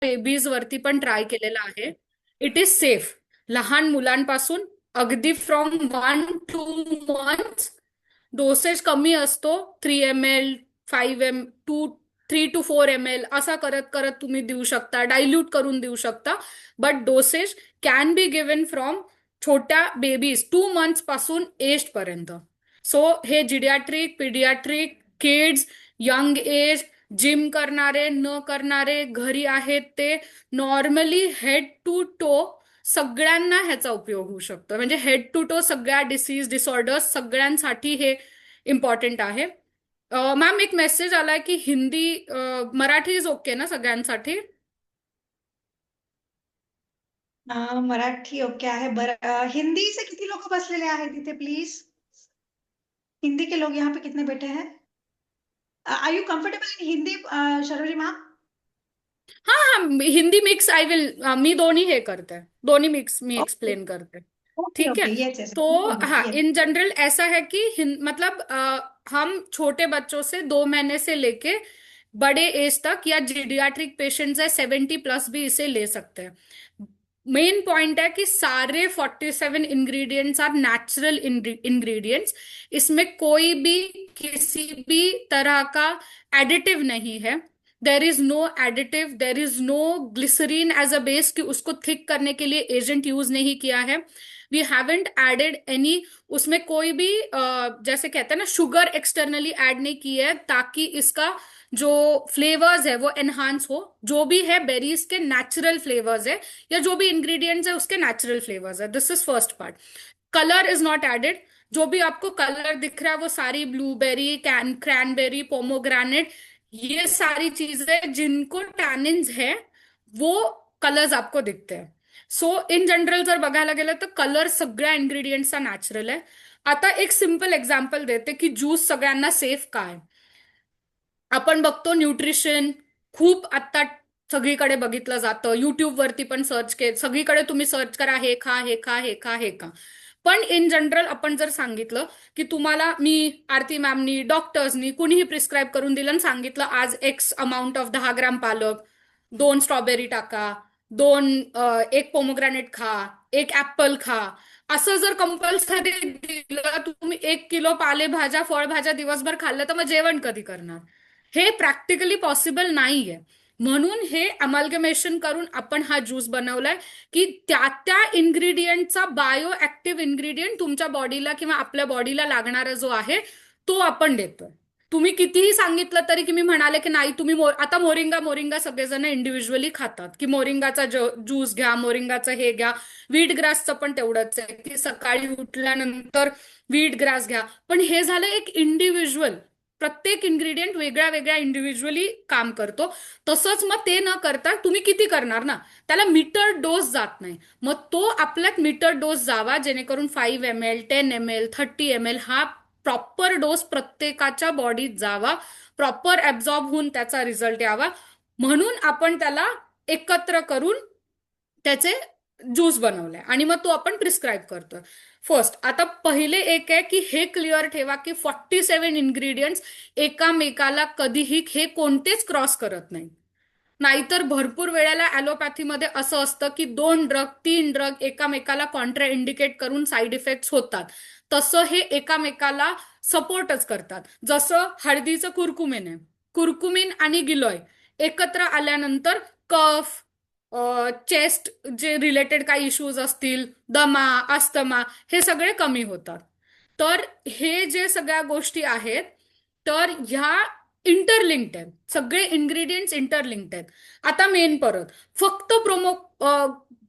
Babies वरती पण try केलेला आहे. It is safe. लहान मुलांपासून अगदी फ्रॉम 1 to 2 months डोसेज कमी असतो. 3 ml, 5 टू 3 to 4 ml असा करत करत तुम्ही देऊ शकता, डायल्यूट करून देऊ शकता. But dosage can be given from छोट्या बेबीज 2 months पासून एज पर्यंत. सो हे geriatric, paediatric, kids, young age, gym करणारे, न करणारे, घरी आहेत ते, नॉर्मली हेड टू टो सगळ्यांना ह्याचा उपयोग होऊ शकतो. म्हणजे हेड टू टो सगळ्या डिसीज डिसऑर्डर्स सगळ्यांसाठी हे इम्पॉर्टंट आहे. मॅम एक मेसेज आलाय की हिंदी, मराठी इज ओके ना सगळ्यांसाठी? मराठी ओके आहे. बरं, हिंदी से किती लोक बसलेले आहेत इथे प्लीज? हिंदी के लोग यहाँ पे कितने बैठे हैं? Are you comfortable in Hindi, Sharvari ma'am? हा हा, हिंदी मिक्स आय विल, मी दोन्ही हे करते, दोन्ही मिक्स मी ओके एक्सप्लेन करते. ओके ठीक है. ओके, यस यस, तो नो प्रॉब्लम, हाँ, यस। इन जनरल ऐसा है कि मतलब हम छोटे बच्चों से 2 महीने से लेके बड़े एज तक या जीडियाट्रिक पेशेंट्स है 70+ भी इसे ले सकते हैं. मेन पॉइंट है कि सारे 47 इंग्रेडिएंट्स आर नेचुरल इंग्रेडिएंट्स. इसमें कोई भी किसी भी तरह का एडिटिव नहीं है. There is no additive, there is no glycerine as a base कि उसको थिक करने के लिए एजेंट यूज नहीं किया है. वी हैवेंट एडेड एनी, उसमें कोई भी जैसे कहते हैं ना शुगर एक्सटर्नली ऐड नहीं की है ताकि इसका जो फ्लेवर्स है वो एनहांस हो. जो भी है बेरीज के नेचुरल फ्लेवर्स है, या जो भी इंग्रेडिएंट्स है उसके नेचुरल फ्लेवर्स है. This is first part. Colour is not added. जो भी आपको कलर दिख रहा है वो सारी ब्लूबेरी, कैन क्रैनबेरी, पोमोग्रेनेट, ये सारी चीजें जिनको टॅनिन्स है वो कलर्स आपको दिखते हैं. सो इन जनरल जर बघायला गेलं तर कलर सगळ्या इंग्रेडियंट्सचा नॅचरल आहे. आता एक सिंपल एक्झाम्पल देते की ज्यूस सगळ्यांना सेफ काय. आपण बघतो न्यूट्रिशन खूप आता सगळीकडे बघितलं जातं. युट्यूब वरती पण सर्च के सगळीकडे तुम्ही सर्च करा, हे खा, हे खा, हे खा, हे खा. पण इन जनरल आपण जर सांगितलं की तुम्हाला, मी आरती मॅमनी, डॉक्टर्सनी, कुणीही प्रिस्क्राईब करून दिलं आणि सांगितलं आज एक्स अमाऊंट ऑफ 10 ग्राम पालक, 2 स्ट्रॉबेरी टाका, एक पोमोग्रॅनेट खा, एक ऍपल खा, असं जर कंपल्सरी दिलं, तुम्ही 1 किलो पालेभाज्या फळभाज्या दिवसभर खाल्लं तर मग जेवण कधी करणार? हे प्रॅक्टिकली पॉसिबल नाहीये. म्हणून हे अमॅल्गमेशन करून आपण हा ज्यूस बनवलाय की त्या त्या इन्ग्रेडियंटचा बायो ऍक्टिव्ह इन्ग्रेडियंट तुमच्या बॉडीला किंवा आपल्या बॉडीला लागणारा जो आहे तो आपण देतोय. तुम्ही कितीही सांगितलं तरी की मी म्हणाले की नाही तुम्ही आता मोरिंगा मोरिंगा सगळेजण इंडिव्हिज्युअली खातात की मोरिंगाचा ज्यूस घ्या, मोरिंगाचं हे घ्या. व्हीट ग्रासचं पण तेवढंच आहे की सकाळी उठल्यानंतर व्हीट ग्रास घ्या. पण हे झालं एक इंडिव्हिज्युअल, प्रत्येक इन्ग्रेडियंट वेगळ्या वेगळ्या इंडिव्हिज्युअली काम करतो. तसंच मग ते न करता तुम्ही किती करणार ना, त्याला मीटर डोस जात नाही. मग तो आपल्यात मीटर डोस जावा जेणेकरून 5 ml, 10 ml, 30 ml हा प्रॉपर डोस प्रत्येकाच्या बॉडीत जावा, प्रॉपर ऍब्झॉर्ब होऊन त्याचा रिझल्ट यावा. म्हणून आपण त्याला एकत्र करून त्याचे ज्यूस बनवले आणि मग तो आपण प्रिस्क्राईब करतोय. फर्स्ट आता पहिले एक आहे की हे क्लिअर ठेवा की 47 इंग्रेडियंट्स एकामेकाला कधीही हे कोणतेच क्रॉस करत नाही. नाहीतर भरपूर वेळेला ॲलोपॅथीमध्ये असं असतं की 2 ड्रग 3 ड्रग एकामेकाला कॉन्ट्रा इंडिकेट करून साईड इफेक्ट्स होतात. तसं हे एकामेकाला सपोर्टच करतात. जसं हळदीचं कुरकुमिन आहे, कुरकुमिन आणि गिलोय एकत्र आल्यानंतर कफ, चेस्ट जे रिलेटेड काही इश्यूज असतील, दमा, अस्थमा, हे सगळे कमी होतात. तर हे जे सगळ्या गोष्टी आहेत तर ह्या इंटरलिंक्ड आहेत, सगळे इंग्रेडियंट्स इंटरलिंक्ड आहेत. आता मेन परत फक्त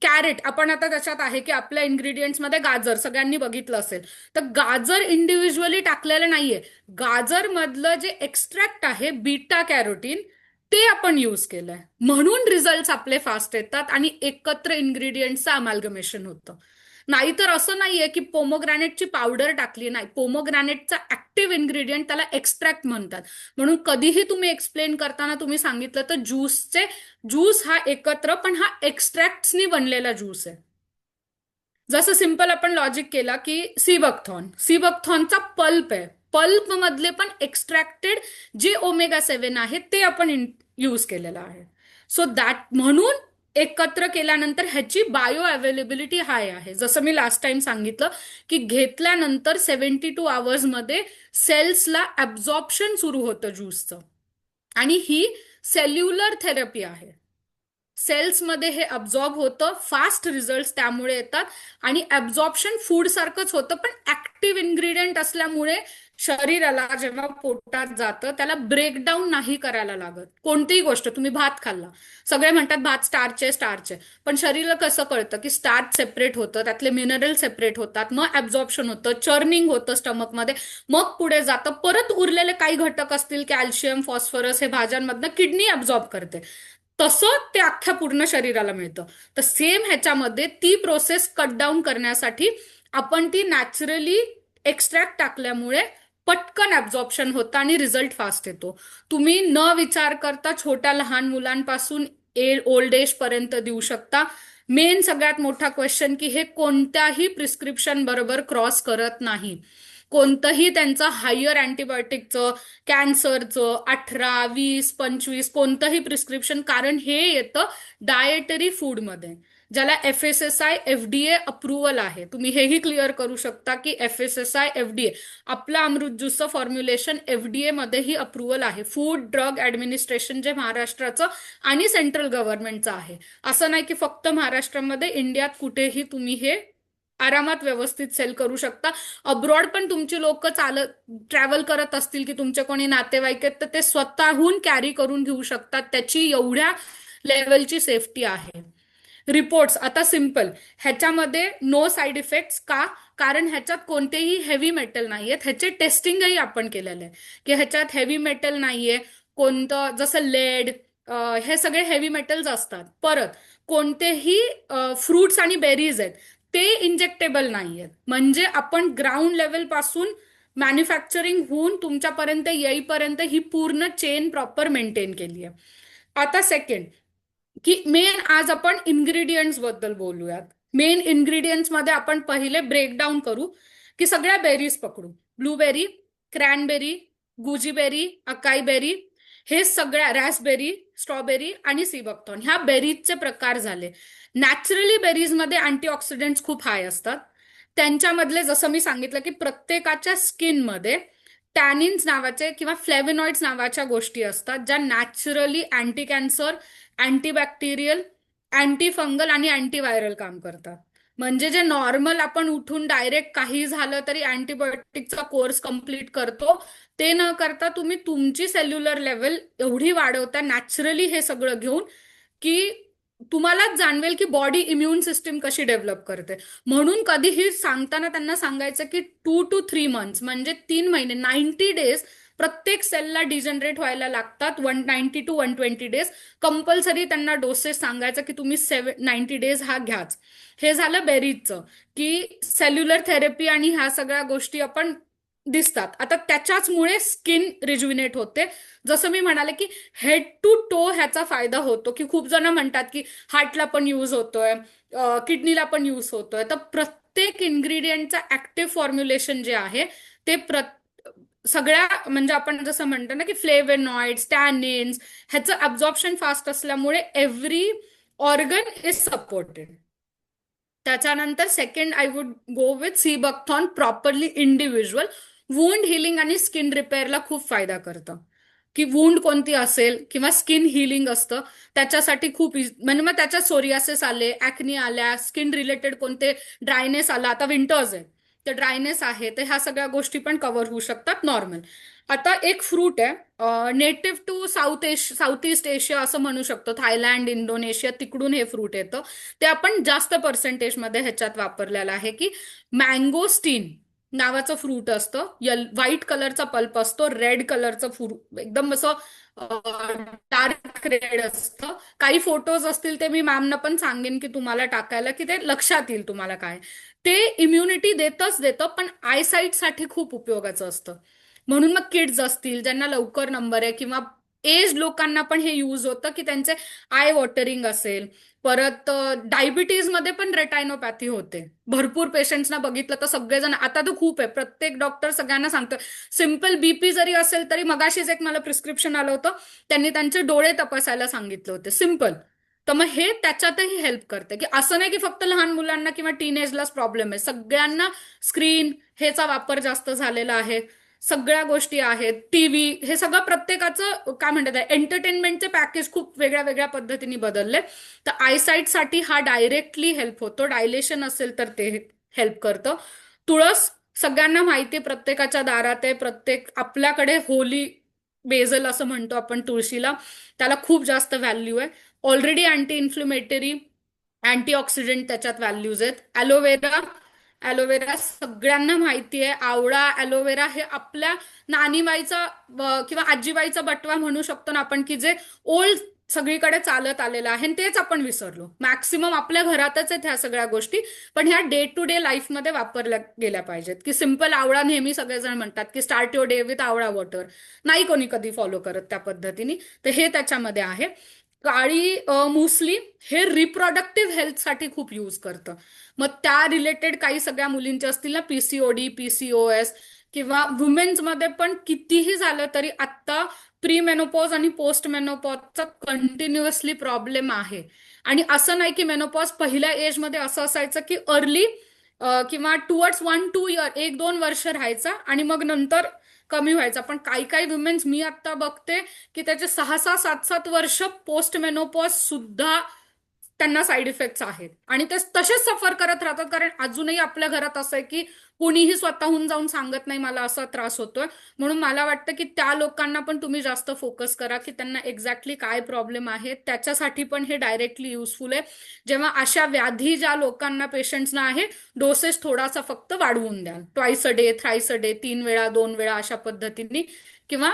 कॅरेट आपण आता त्याच्यात आहे की आपल्या इंग्रेडियंट्स मध्ये गाजर सगळ्यांनी बघितलं असेल, तर गाजर इंडिव्हिज्युअली टाकलेलं नाहीये. गाजर मधलं जे एक्स्ट्रॅक्ट आहे बीटा कॅरोटीन ते आपण यूज केलंय. म्हणून रिझल्ट आपले फास्ट येतात आणि एकत्र इंग्रेडियंटचं अमॅल्गमेशन होतं. नाहीतर असं नाहीये की पोमोग्रॅनेटची पावडर टाकली, नाही, पोमोग्रॅनेटचा ऍक्टिव्ह इन्ग्रेडियंट त्याला एक्स्ट्रॅक्ट म्हणतात. म्हणून कधीही तुम्ही एक्सप्लेन करताना तुम्ही सांगितलं तर ज्यूस हा एकत्र, पण हा एक्स्ट्रॅक्ट्सनी बनलेला ज्यूस आहे. जसं सिंपल आपण लॉजिक केला की सीबकथॉनचा पल्प आहे, पल्प मधले पण एक्स्ट्रॅक्टेड जे ओमेगा 7 आहे ते आपण यूज केलेलं आहे. सो दॅट म्हणून एकत्र केल्यानंतर ह्याची बायो अवेलेबिलिटी हाय आहे. जसं मी लास्ट टाइम सांगितलं की घेतल्यानंतर 72 मध्ये सेल्सला ऍब्झॉर्प्शन सुरू होतं ज्यूसचं. आणि ही सेल्युलर थेरपी आहे. सेल्समध्ये हे अब्झॉर्ब होतं, फास्ट रिझल्ट त्यामुळे येतात. आणि ऍब्झॉर्प्शन फूड सारखंच होतं, पण ऍक्टिव्ह इन्ग्रेडियंट असल्यामुळे शरीराला जेव्हा पोटात जातं त्याला ब्रेकडाऊन नाही करायला लागत. कोणतीही गोष्ट, तुम्ही भात खाल्ला, सगळे म्हणतात भात स्टार्च आहे स्टार्च आहे, पण शरीराला कसं कळतं की स्टार्च सेपरेट होतं, त्यातले मिनरल सेपरेट होतात, मग ऍब्झॉर्प्शन होतं, चर्निंग होतं स्टमकमध्ये, मग पुढे जातं, परत उरलेले काही घटक असतील कॅल्शियम फॉस्फरस हे भाज्यांमधनं किडनी ऍब्झॉर्ब करते, तसं ते अख्ख्या पूर्ण शरीराला मिळतं. तर सेम ह्याच्यामध्ये ती प्रोसेस कट डाऊन करण्यासाठी आपण ती नॅचरली एक्स्ट्रॅक्ट टाकल्यामुळे पटकन ऍब्झॉर्प्शन होतं आणि रिझल्ट फास्ट येतो. तुम्ही न विचार करता छोट्या लहान मुलांपासून ओल्ड एज पर्यंत देऊ शकता. मेन सगळ्यात मोठा क्वेश्चन की हे कोणत्याही प्रिस्क्रिप्शन बरोबर क्रॉस करत नाही. कोणतंही त्यांचं हायर अँटीबायोटिकचं, कॅन्सरचं 18, 20, 25 कोणतंही प्रिस्क्रिप्शन, कारण हे येतं डाएटरी फूडमध्ये, ज्याला FSSAI FDA अप्रुव्हल आहे. तुम्ही हेही क्लिअर करू शकता की FSSAI FDA, आपलं अमृत ज्यूसचं फॉर्म्युलेशन FDA मध्येही अप्रुव्हल आहे. फूड ड्रग ऍडमिनिस्ट्रेशन जे महाराष्ट्राचं आणि सेंट्रल गव्हर्नमेंटचं आहे. असं नाही की फक्त महाराष्ट्रामध्ये, इंडियात कुठेही तुम्ही हे आरामात व्यवस्थित सेल करू शकता. अब्रॉड पण तुमची लोक चालत ट्रॅव्हल करत असतील की तुमचे कोणी नातेवाईक आहेत, तर ते स्वतःहून कॅरी करून घेऊ शकतात. त्याची एवढ्या लेवलची सेफ्टी आहे. रिपोर्ट्स आता सिम्पल, ह्याच्यामध्ये नो साईड इफेक्ट्स का, कारण ह्याच्यात कोणतेही हेवी मेटल नाहीये. ह्याचे टेस्टिंगही आपण केलेलं आहे की ह्याच्यात हेवी मेटल नाहीये. कोणतं, जसं लेड, हे सगळे हेवी मेटल्स असतात. परत कोणतेही फ्रुट्स आणि बेरीज आहेत ते इंजेक्टेबल नाही आहेत. म्हणजे आपण ग्राउंड लेवल पासून मॅन्युफॅक्चरिंग होऊन तुमच्यापर्यंत येईपर्यंत ही पूर्ण चेन प्रॉपर मेंटेन केली आहे. आता सेकंड, की मेन आज आपण इन्ग्रेडियंट्स बद्दल बोलूयात. मेन इन्ग्रेडियंट्स मध्ये आपण पहिले ब्रेकडाऊन करू की सगळ्या बेरीज पकडू. ब्लूबेरी, क्रॅनबेरी, गुजीबेरी, अकाई बेरी, हे सगळ्या, रॅसबेरी, स्ट्रॉबेरी आणि सीबकथॉर्न, ह्या बेरीजचे प्रकार झाले. नॅचरली बेरीजमध्ये अँटीऑक्सिडंट्स खूप हाय असतात. त्यांच्यामधले जसं मी सांगितलं की प्रत्येकाच्या स्किनमध्ये टॅनिन्स नावाचे किंवा फ्लेव्हनॉइड्स नावाच्या गोष्टी असतात, ज्या naturally anti cancer, antibacterial, anti fungal आणि अँटीव्हायरल काम करतात. म्हणजे जे नॉर्मल आपण उठून डायरेक्ट काही झालं तरी अँटीबायोटिकचा कोर्स कंप्लीट करतो, ते न करता तुम्ही तुमची सेल्युलर लेवल एवढी वाढवता नॅचरली हे सगळं घेऊन की तुम्हालाच जाणवेल की बॉडी इम्युन सिस्टीम कशी डेव्हलप करते. म्हणून कधीही सांगताना त्यांना सांगायचं की 2 to 3 months, म्हणजे 3 महिने, 90 days प्रत्येक सेलला डिजनरेट व्हायला लागतात. 190 to 120 days कंपल्सरी त्यांना डोसेस सांगायचं की तुम्ही 90 days हा घ्याच. हे झालं बेरीजचं, की सेल्युलर थेरपी आणि ह्या सगळ्या गोष्टी आपण दिसतात. आता त्याच्याचमुळे स्किन रिज्युनेट होते. जसं मी म्हणाले की हेड टू टो ह्याचा फायदा होतो, की खूप जण म्हणतात की हार्टला पण यूज होतोय, किडनीला पण यूज होतोय. तर प्रत्येक इन्ग्रेडियंटचा ऍक्टिव्ह फॉर्म्युलेशन जे आहे ते सगळ्या, म्हणजे आपण जसं म्हणतो ना की फ्लेवेनॉइड्स, टॅनिन्स, ह्याचं अब्झॉर्प्शन फास्ट असल्यामुळे एव्हरी ऑर्गन इज सपोर्टेड. त्याच्यानंतर second I would go with sea buckthorn, properly individual wound healing आणि स्किन रिपेअरला खूप फायदा करतं. की वुंड कोणती असेल किंवा स्किन हिलिंग असतं त्याच्यासाठी खूप म्हणजे मग त्याच्यात सोरियासिस आले, ऍक्नी आल्या, स्किन रिलेटेड कोणते ड्रायनेस आला, आता विंटर्स आहे तर ड्रायनेस आहे, तर ह्या सगळ्या गोष्टी पण कव्हर होऊ शकतात नॉर्मल. आता एक फ्रूट आहे, native to South East Asia असं म्हणू शकतो, थायलंड, इंडोनेशिया, तिकडून हे फ्रूट येतं. ते आपण जास्त पर्सेंटेजमध्ये ह्याच्यात वापरलेलं आहे, की मँगोस्टीन नावाचं फ्रूट असतं. व्हाईट कलरचा पल्प असतो, रेड कलरचं फ्रूट, एकदम असं डार्क रेड असतं. काही फोटोज असतील ते मी मॅमना पण सांगेन की तुम्हाला टाकायला, की ते लक्षात येईल तुम्हाला काय. ते इम्युनिटी देतच देतं, पण आयसाईट साठी खूप उपयोगाचं असतं. म्हणून मग किड्स असतील ज्यांना लवकर नंबर आहे किंवा एज लोकांना पण हे यूज होतं की त्यांचे आय वॉटरिंग असेल. परत डायबिटीज मध्ये पण रेटायनोपॅथी होते. भरपूर पेशंट्सना बघितलं तर सगळेजण, आता तर खूप आहे, प्रत्येक डॉक्टर सगळ्यांना सांगतो. सिम्पल बीपी जरी असेल तरी, मगाशीच एक मला प्रिस्क्रिप्शन आलं होतं, त्यांनी त्यांचे डोळे तपासायला सांगितले होते, सिम्पल. तर मग हे त्याच्यातही हेल्प करते, की असं नाही की फक्त लहान मुलांना किंवा टीनेजलाच प्रॉब्लेम आहे, सगळ्यांना स्क्रीन हेचा वापर जास्त झालेला आहे. सगळ्या गोष्टी आहेत, टीव्ही, हे सगळं प्रत्येकाचं काय म्हणतात, एंटरटेनमेंटचे पॅकेज खूप वेगळ्या वेगळ्या पद्धतीने बदलले. तर आयसाईट साठी हा डायरेक्टली हेल्प होतो. डायलेशन असेल तर ते हेल्प करतं. तुळस सगळ्यांना माहिती आहे, प्रत्येकाच्या दारात आहे, प्रत्येक आपल्याकडे होली बेझल असं म्हणतो आपण तुळशीला, त्याला खूप जास्त व्हॅल्यू आहे. ऑलरेडी अँटी इन्फ्लेमेटरी, अँटीऑक्सिडंट त्याच्यात व्हॅल्यूज आहेत. ॲलोवेरा, ॲलोवेरा सगळ्यांना माहिती आहे. आवळा, ॲलोवेरा हे आपल्या नानीबाईचा किंवा आजीबाईचा बटवा म्हणू शकतो ना आपण, की जे ओल्ड सगळीकडे चालत आलेलं आहे आणि तेच आपण विसरलो. मॅक्सिमम आपल्या घरातच आहेत ह्या सगळ्या गोष्टी, पण ह्या डे टू डे लाईफमध्ये वापरल्या गेल्या पाहिजेत. की सिम्पल आवळा, नेहमी सगळेजण म्हणतात की स्टार्ट युअर डे विथ आवळा वॉटर, नाही कोणी कधी फॉलो करत त्या पद्धतीने. तर हे त्याच्यामध्ये आहे. काळी मुसली हे रिप्रोडक्टिव्ह हेल्थसाठी खूप यूज करतं. मग त्या रिलेटेड काही सगळ्या मुलींचे असतील ना, पीसीओडी, पीसीओएस, किंवा वुमेन्समध्ये पण कितीही झालं तरी आत्ता प्री मेनोपॉज आणि पोस्ट मेनोपॉजचा कंटिन्युअसली प्रॉब्लेम आहे. आणि असं नाही की मेनोपॉज पहिल्या एजमध्ये असं असायचं की अर्ली किंवा टुवर्ड्स 1-2 इयर, 1-2 वर्ष राहायचा आणि मग नंतर कमी व्हायचा. पण काही काही वुमेन्स मी आता बघते की त्याचे 6-6, 7-7 वर्ष पोस्ट मेनोपॉज सुद्धा त्यांना साईड इफेक्ट्स आहेत आणि ते तसेच सफर करत राहतात. कारण अजूनही आपल्या घरात असं आहे की कुणीही स्वतःहून जाऊन सांगत नाही मला असा त्रास होतोय. म्हणून मला वाटतं की त्या लोकांना पण तुम्ही जास्त फोकस करा की त्यांना एक्झॅक्टली काय प्रॉब्लेम आहे, त्याच्यासाठी पण हे डायरेक्टली युजफुल आहे. जेव्हा अशा व्याधी ज्या लोकांना, पेशंट्सना आहे, डोसेस थोडासा फक्त वाढवून द्या, twice a day, thrice a day, 3 वेळा, 2 वेळा अशा पद्धतीने, किंवा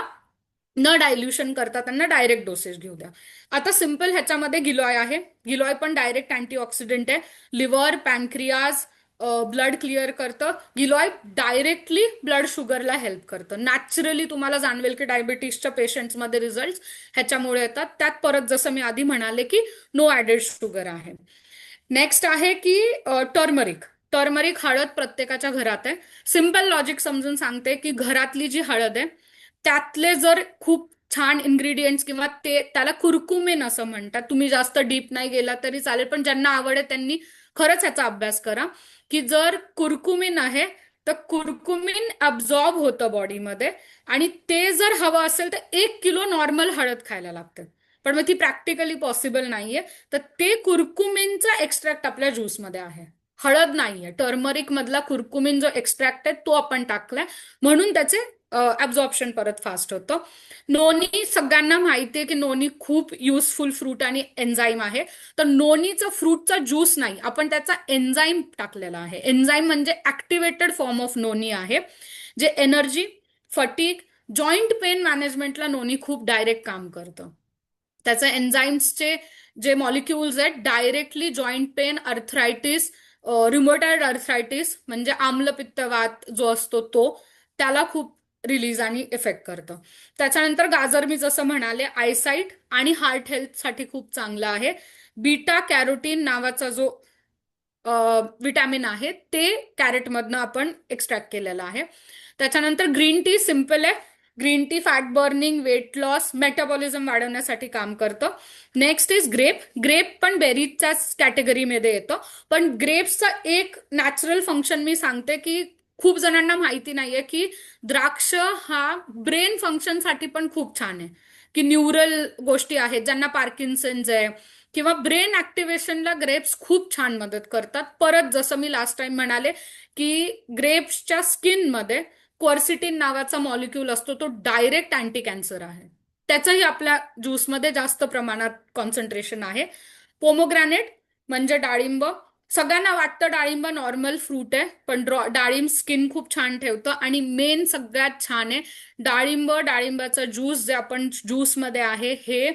न डायल्युशन करता त्यांना डायरेक्ट डोसेस घेऊ द्या. आता सिम्पल ह्याच्यामध्ये गिलॉय आहे. गिलॉय पण डायरेक्ट अँटीऑक्सिडंट आहे. लिव्हर, पॅनक्रियाज, ब्लड क्लिअर करतं. गिलॉय डायरेक्टली ब्लड शुगरला हेल्प करतं. नॅचरली तुम्हाला जाणवेल की डायबिटीसच्या पेशंट्समध्ये रिझल्ट ह्याच्यामुळे येतात. त्यात परत जसं मी आधी म्हणाले की नो ॲडेड शुगर आहे. नेक्स्ट आहे की टर्मरिक. टर्मरिक हळद प्रत्येकाच्या घरात आहे. सिम्पल लॉजिक समजून सांगते की घरातली जी हळद आहे त्यातले जर खूप छान इन्ग्रेडियंट्स, किंवा ते त्याला कुरकुमेन असं म्हणतात, तुम्ही जास्त डीप नाही गेला तरी चालेल, पण ज्यांना आवड आहे त्यांनी खरंच ह्याचा अभ्यास करा. की जर कुरकुमीन आहे तर कुरकुमीन अब्झॉर्ब होतं बॉडीमध्ये, आणि ते जर हवं असेल तर 1 किलो नॉर्मल हळद खायला लागते. पण मग ती प्रॅक्टिकली पॉसिबल नाहीये. तर ते कुरकुमिनचा एक्स्ट्रॅक्ट आपल्या ज्यूसमध्ये आहे, हळद नाहीये. टर्मरिक मधला कुरकुमिन जो एक्स्ट्रॅक्ट आहे तो आपण टाकलाय, म्हणून त्याचे ऍब्झॉर्प्शन परत फास्ट होतं. नोनी सगळ्यांना माहितीये की नोनी खूप युजफुल फ्रूट आणि एन्झाईम आहे. तर नोनीचं फ्रूटचा ज्यूस नाही, आपण त्याचा एन्झाईम टाकलेला आहे. एन्झाईम म्हणजे ऍक्टिव्हेटेड फॉर्म ऑफ नोनी आहे, जे एनर्जी, फटीग, जॉईंट पेन मॅनेजमेंटला नोनी खूप डायरेक्ट काम करतं. त्याचे एन्झाईम्सचे जे मॉलिक्युल्स आहेत directly joint pain, arthritis, rheumatoid arthritis म्हणजे आम्लपित्तवात जो असतो तो, त्याला खूप रिलीज आणि इफेक्ट करतं. त्याच्यानंतर गाजर मी जसं म्हणाले आयसाईट आणि हार्ट हेल्थसाठी खूप चांगलं आहे. बीटा कॅरोटीन नावाचा जो विटॅमिन आहे ते कॅरेटमधनं आपण एक्स्ट्रॅक्ट केलेलं आहे. त्याच्यानंतर ग्रीन टी सिम्पल आहे. Green tea fat burning, weight loss, metabolism वाढवण्यासाठी काम करतं. Next is grep. ग्रेप पण बेरीजच्याच कॅटेगरीमध्ये येतं. पण ग्रेप्सचा एक नॅचरल फंक्शन मी सांगते की खूप जणांना माहिती नाहीये की द्राक्ष हा ब्रेन फंक्शनसाठी पण खूप छान आहे. की न्यूरल गोष्टी आहेत, ज्यांना पार्किन्सन्स आहे किंवा ब्रेन ऍक्टिव्हेशनला ग्रेप्स खूप छान मदत करतात. परत जसं मी लास्ट टाइम म्हणाले की ग्रेप्सच्या स्किनमध्ये क्वर्सिटिन नावाचा मॉलिक्यूल असतो, तो डायरेक्ट अँटी कॅन्सर आहे. त्याचंही आपल्या ज्यूसमध्ये जास्त प्रमाणात कॉन्सन्ट्रेशन आहे. पोमोग्रॅनेट म्हणजे डाळिंब. सगळ्यांना वाटतं डाळिंब नॉर्मल फ्रूट आहे, पण डाळिंब स्किन खूप छान ठेवतं. आणि मेन सगळ्यात छान आहे डाळिंब, डाळिंबाचा ज्यूस जे आपण ज्यूसमध्ये आहे, हे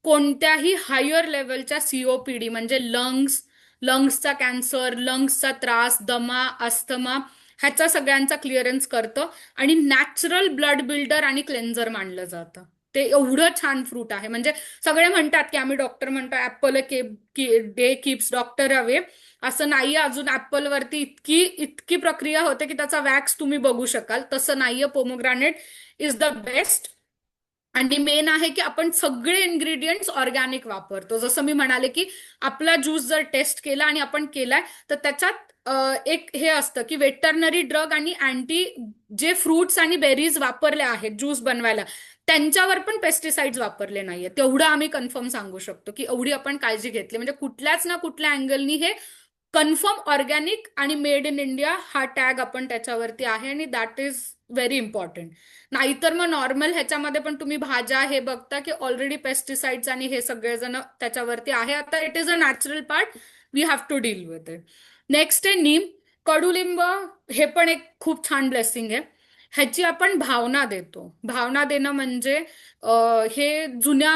कोणत्याही हायर लेवलच्या सीओपीडी म्हणजे लंग्सचा कॅन्सर, लंग्सचा त्रास, दमा, अस्थमा, ह्याचा सगळ्यांचा क्लिअरन्स करतं. आणि नॅचरल ब्लड बिल्डर आणि क्लेन्झर मानलं जातं. ते एवढं छान फ्रूट आहे. म्हणजे सगळे म्हणतात की आम्ही डॉक्टर म्हणतो apple day keeps doctor away. असं नाहीये. अजून ऍपल वरती इतकी इतकी प्रक्रिया होते की त्याचा वॅक्स तुम्ही बघू शकाल. तसं नाहीये. पोमोग्रानेट इज द बेस्ट. आणि मेन आहे की आपण सगळे इन्ग्रेडियंट्स ऑर्गॅनिक वापरतो. जसं मी म्हणाले की आपला ज्यूस जर टेस्ट केला आणि आपण केलाय तर त्याच्यात एक हे असतं की वेटरनरी ड्रग आणि अँटी जे फ्रुट्स आणि बेरीज वापरले आहेत ज्यूस बनवायला त्यांच्यावर पण पेस्टिसाइड्स वापरले नाहीये. तेवढं आम्ही कन्फर्म सांगू शकतो की एवढी आपण काळजी घेतली. म्हणजे कुठल्याच ना कुठल्या अँगलनी हे कन्फर्म ऑर्गॅनिक आणि मेड इन इंडिया हा टॅग आपण त्याच्यावरती आहे आणि दॅट इज व्हेरी इम्पॉर्टंट. नाहीतर मग नॉर्मल ह्याच्यामध्ये पण तुम्ही भाज्या हे बघता की ऑलरेडी पेस्टिसाइड्स आणि हे सगळेजण त्याच्यावरती आहे. आता it is a natural part. We have to deal with it. Next आहे नीम. कडुलिंब हे पण एक खूप छान ब्लेसिंग आहे. ह्याची आपण भावना देतो. भावना देणं म्हणजे हे जुन्या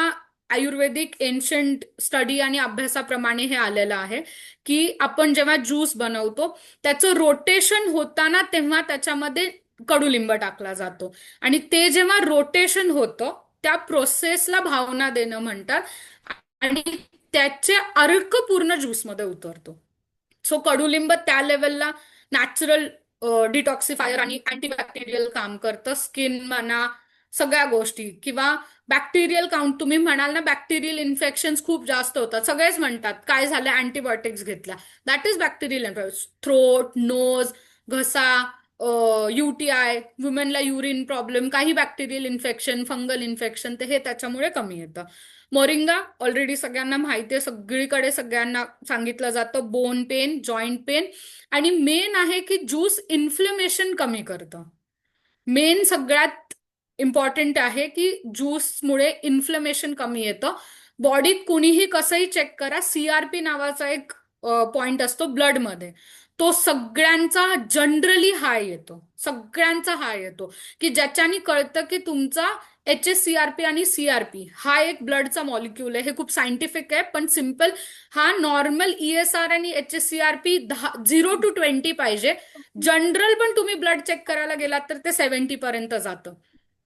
आयुर्वेदिक एन्शंट स्टडी आणि अभ्यासाप्रमाणे हे आलेलं आहे की आपण जेव्हा ज्यूस बनवतो त्याचं रोटेशन होताना तेव्हा त्याच्यामध्ये कडुलिंब टाकला जातो. आणि ते जेव्हा रोटेशन होतं त्या प्रोसेसला भावना देणं म्हणतात. आणि त्याचे अर्क पूर्ण ज्यूसमध्ये उतरतो. सो कडुलिंब त्या लेवलला नॅचरल डिटॉक्सिफायर आणि अँटीबॅक्टेरियल काम करतं. स्किन म्हणा सगळ्या गोष्टी किंवा बॅक्टेरियल काउंट तुम्ही म्हणाल ना बॅक्टेरियल इन्फेक्शन खूप जास्त होतात. सगळेच म्हणतात काय झालं अँटीबायोटिक्स घेतल्या. That is bacterial infection. Throat nose घसा UTI वुमेनला युरिन प्रॉब्लेम काही बॅक्टेरियल इन्फेक्शन फंगल इन्फेक्शन ते हे त्याच्यामुळे कमी येतं. मोरिंगा ऑलरेडी सगळ्यांना माहिती आहे. सगळीकडे सगळ्यांना सांगितलं जातं. बोन पेन जॉईंट पेन आणि मेन आहे की ज्यूस इन्फ्लेमेशन कमी करतं. मेन सगळ्यात इम्पॉर्टंट आहे की ज्यूसमुळे इन्फ्लेमेशन कमी येतं. बॉडीत कुणीही कसंही चेक करा CRP नावाचा एक पॉइंट असतो ब्लडमध्ये. तो सगळ्यांचा जनरली हाय येतो. सगळ्यांचा हाय येतो की ज्याच्याने कळतं की तुमचा HSCRP आणि CRP हा एक ब्लडचा मॉलिक्यूल आहे. हे खूप सायंटिफिक आहे पण सिम्पल. हा नॉर्मल ESR आणि HSCRP 0 to 20 पाहिजे. जनरल पण तुम्ही ब्लड चेक करायला गेलात तर ते 70 पर्यंत जातं.